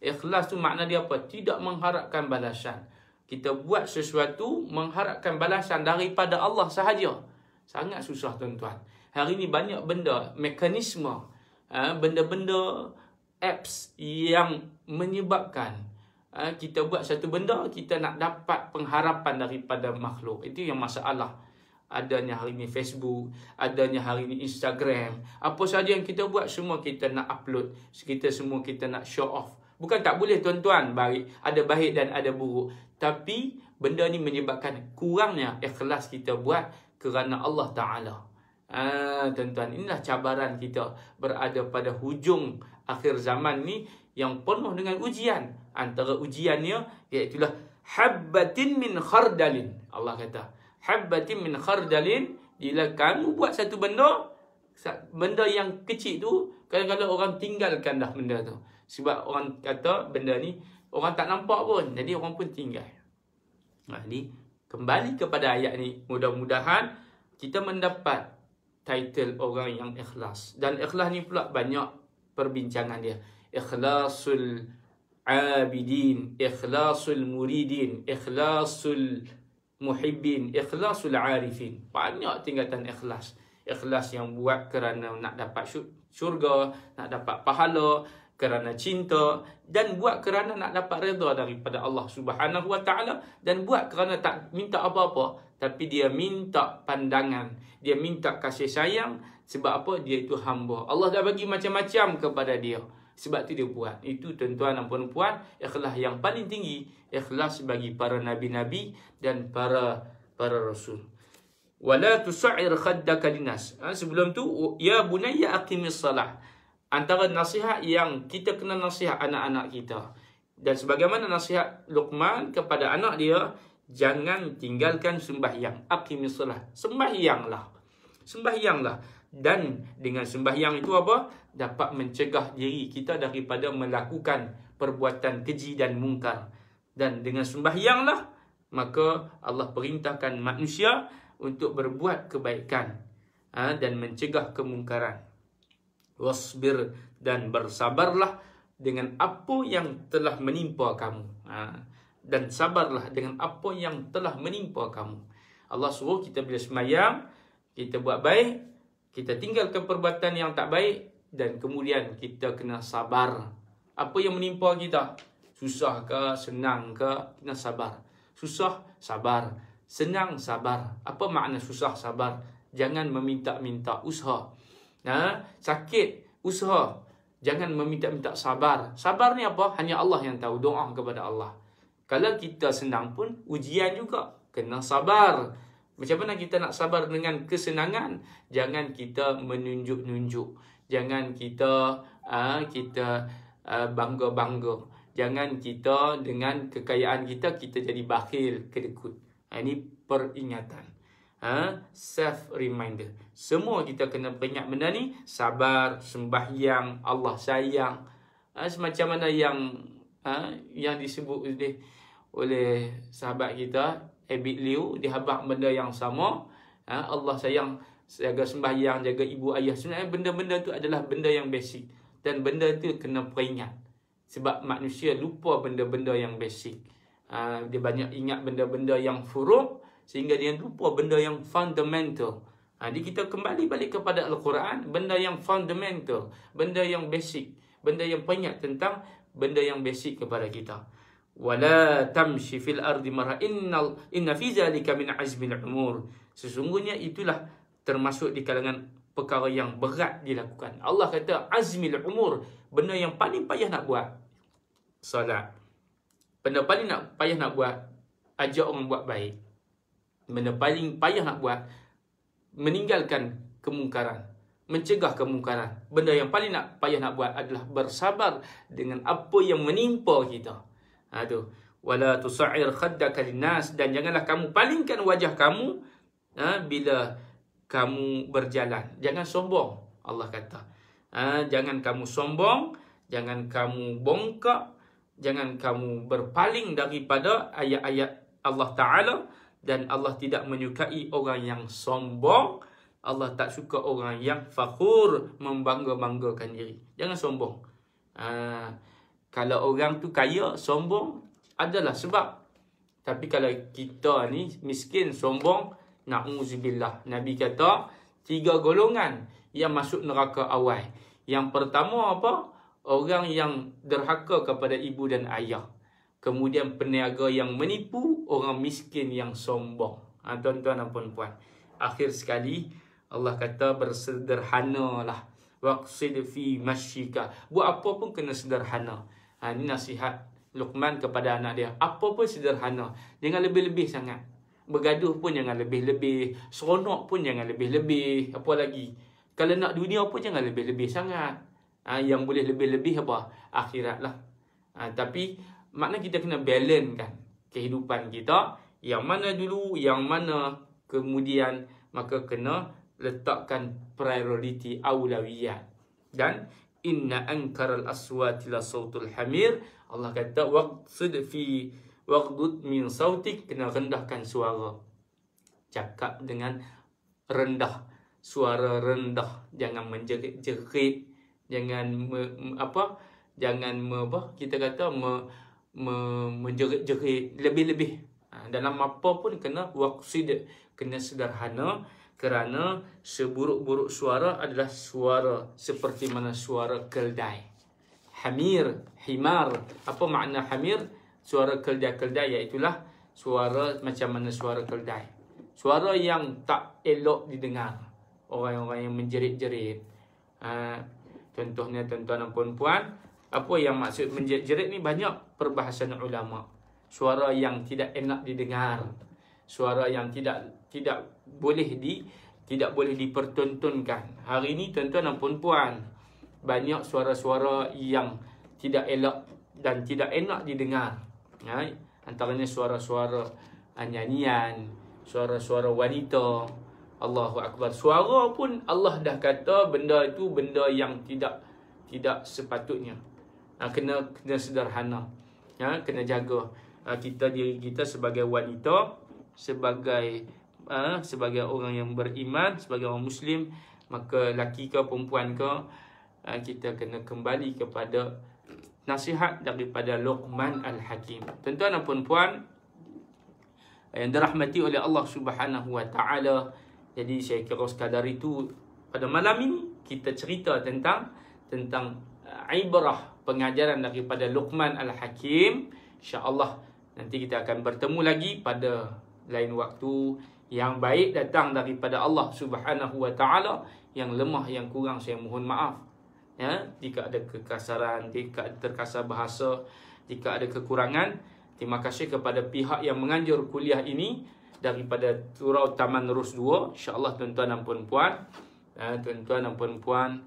Speaker 1: Ikhlas tu makna dia apa? Tidak mengharapkan balasan. Kita buat sesuatu mengharapkan balasan daripada Allah sahaja. Sangat susah tuan-tuan. Hari ini banyak benda, mekanisme, benda-benda, apps yang menyebabkan kita buat satu benda, kita nak dapat pengharapan daripada makhluk. Itu yang masalah. Adanya hari ini Facebook, adanya hari ini Instagram. Apa saja yang kita buat, semua kita nak upload. Semua kita nak show off. Bukan tak boleh tuan-tuan, ada baik dan ada buruk. Tapi benda ni menyebabkan kurangnya ikhlas kita buat kerana Allah Ta'ala. Tuan-tuan, inilah cabaran kita berada pada hujung akhir zaman ni yang penuh dengan ujian. Antara ujiannya iaitulah habbatin min khardalin. Allah kata habbatin min khardalin. Bila kamu buat satu benda yang kecil tu, kadang-kadang orang tinggalkan dah benda tu. Sebab orang kata benda ni orang tak nampak pun, jadi orang pun tinggal. Jadi kembali kepada ayat ni, mudah-mudahan kita mendapat title orang yang ikhlas. Dan ikhlas ni pula banyak perbincangan dia. Ikhlasul abidin, ikhlasul muridin, ikhlasul muhibbin, ikhlasul arifin. Banyak tingkatan ikhlas. Ikhlas yang buat kerana nak dapat syurga, nak dapat pahala, kerana cinta, dan buat kerana nak dapat redha daripada Allah Subhanahu wa taala, dan buat kerana tak minta apa-apa, tapi dia minta pandangan, dia minta kasih sayang. Sebab apa? Dia itu hamba. Allah dah bagi macam-macam kepada dia. Sebab tu dia buat. Itu tuan-tuan dan puan-puan, ikhlas yang paling tinggi, ikhlas bagi para nabi-nabi dan para rasul. Wala tus'ir khaddaka linnas. Sebelum tu, ya bunayya aqimis salah. Antara nasihat yang kita kena nasihat anak-anak kita. Dan sebagaimana nasihat Luqman kepada anak dia, jangan tinggalkan sembahyang. Aqimis salah. Sembahyanglah. Sembahyanglah. Dan dengan sembahyang itu apa? Dapat mencegah diri kita daripada melakukan perbuatan keji dan mungkar. Dan dengan sembahyanglah, maka Allah perintahkan manusia untuk berbuat kebaikan dan mencegah kemungkaran. Wasbir, dan bersabarlah dengan apa yang telah menimpa kamu. Dan sabarlah dengan apa yang telah menimpa kamu. Allah suruh kita bila sembahyang, kita buat baik, kita tinggalkan perbuatan yang tak baik, dan kemudian kita kena sabar. Apa yang menimpa kita, susah ke, senang ke, kena sabar. Susah, sabar. Senang, sabar. Apa makna susah, sabar? Jangan meminta-minta, usaha. Sakit, usaha. Jangan meminta-minta, sabar. Sabar ni apa? Hanya Allah yang tahu. Doa kepada Allah. Kalau kita senang pun, ujian juga. Kena sabar. Macam mana kita nak sabar dengan kesenangan? Jangan kita menunjuk-nunjuk. Jangan kita bangga-bangga. Jangan kita dengan kekayaan kita jadi bakhil, kedekut. Ini peringatan. Self-reminder. Semua kita kena peringat benda ni. Sabar, sembahyang, Allah sayang. Semacam mana yang disebut oleh sahabat kita, Abid Liu, dia habaq benda yang sama. Allah sayang, jaga sembahyang, jaga ibu ayah. Sebenarnya benda-benda tu adalah benda yang basic. Dan benda tu kena peringat. Sebab manusia lupa benda-benda yang basic. Dia banyak ingat benda-benda yang furuk, sehingga dia lupa benda yang fundamental. Jadi kita kembali balik kepada Al-Quran, benda yang fundamental, benda yang basic, benda yang peringat tentang benda yang basic kepada kita. Wala tamshi fil ardi marha inna fi zalika min azmil umur. Sesungguhnya itulah termasuk di kalangan perkara yang berat dilakukan. Allah kata azmil umur, benda yang paling payah nak buat. Salat. Benda paling payah nak buat, ajak orang buat baik. Benda paling payah nak buat, meninggalkan kemungkaran, mencegah kemungkaran. Benda yang paling payah nak buat adalah bersabar dengan apa yang menimpa kita. Tu. Wala tus'ir khaddaka linnas, dan janganlah kamu palingkan wajah kamu bila kamu berjalan. Jangan sombong, Allah kata. Jangan kamu sombong, jangan kamu bongkak, jangan kamu berpaling daripada ayat-ayat Allah Ta'ala. Dan Allah tidak menyukai orang yang sombong. Allah tak suka orang yang fakhur, membangga-banggakan diri. Jangan sombong. Kalau orang tu kaya, sombong adalah sebab. Tapi kalau kita ni miskin, sombong, na'udzubillah. Nabi kata 3 golongan yang masuk neraka awal. Yang pertama apa? Orang yang derhaka kepada ibu dan ayah. Kemudian peniaga yang menipu, orang miskin yang sombong. Tuan-tuan dan puan-puan, akhir sekali Allah kata bersederhanalah. Waqsid fi masyika. Buat apa pun kena sederhana. Ini nasihat Luqman kepada anak dia. Apa pun sederhana. Jangan lebih-lebih sangat. Bergaduh pun jangan lebih-lebih. Seronok pun jangan lebih-lebih. Apa lagi? Kalau nak dunia pun jangan lebih-lebih sangat. Yang boleh lebih-lebih apa? Akhirat lah. Tapi makna kita kena balance kan kehidupan kita. Yang mana dulu, yang mana kemudian. Maka kena letakkan prioriti aulawiyat. Dan inna ankaral aswati la sautul hamir. Allah kata waqdud min sautik, kena rendahkan suara. Cakap dengan rendah, suara rendah, jangan menjerit-jerit, jangan kita kata menjerit-jerit lebih-lebih. Dalam apa pun kena waqsid, kena sederhana. Kerana seburuk-buruk suara adalah suara seperti mana suara keldai. Hamir, himar. Apa makna hamir? Suara keldai-keldai, iaitulah suara macam mana suara keldai. Suara yang tak elok didengar. Orang-orang yang menjerit-jerit. Contohnya tuan-tuan dan puan-puan, apa yang maksud menjerit-jerit ni banyak perbahasan ulama. Suara yang tidak enak didengar. Suara yang tidak boleh dipertontonkan. Hari ini tuan-tuan dan puan-puan, banyak suara-suara yang tidak elok dan tidak enak didengar. Antaranya suara-suara nyanyian, suara-suara wanita. Allahu Akbar. Suara pun Allah dah kata benda itu benda yang tidak sepatutnya. Kena sederhana. Kena jaga diri kita sebagai wanita, sebagai orang yang beriman, sebagai orang Muslim. Maka laki ke perempuan ke, kita kena kembali kepada nasihat daripada Luqman Al-Hakim. Tuan-tuan dan puan-puan yang dirahmati oleh Allah Subhanahu Wa Taala. Jadi saya kira sekadar itu pada malam ini kita cerita tentang ibrah, pengajaran daripada Luqman Al-Hakim. InsyaAllah nanti kita akan bertemu lagi pada lain waktu. Yang baik datang daripada Allah Subhanahu Wa Taala. Yang lemah, yang kurang, saya mohon maaf. Jika ada kekasaran, jika ada terkasar bahasa, jika ada kekurangan, terima kasih kepada pihak yang menganjur kuliah ini daripada Surau Taman Rus 2. InsyaAllah tuan-tuan dan puan-puan,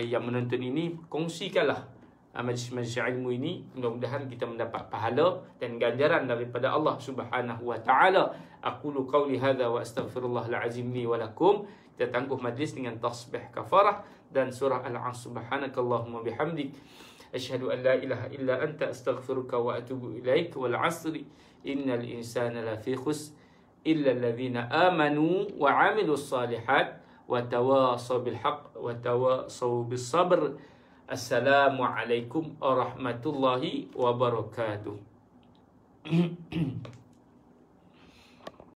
Speaker 1: yang menonton ini, kongsikanlah majlis-majlis ilmu ini. Mudah-mudahan kita mendapat pahala dan ganjaran daripada Allah Subhanahu Wa Taala. Aqulu qawli hadza wa astaghfirullahal azim li wa lakum. Kita tangguh majlis dengan tasbih kafarah dan surah Al-Asr. Subhanakallahumma bihamdik, asyhadu an la ilaha illa anta, astaghfiruka wa atubu ilaik. Wal 'asri innal insana lafi khusr illa alladhina amanu wa 'amilus salihat wa tawasaw bil haqq wa tawasaw bis sabr. Assalamualaikum warahmatullahi wabarakatuh.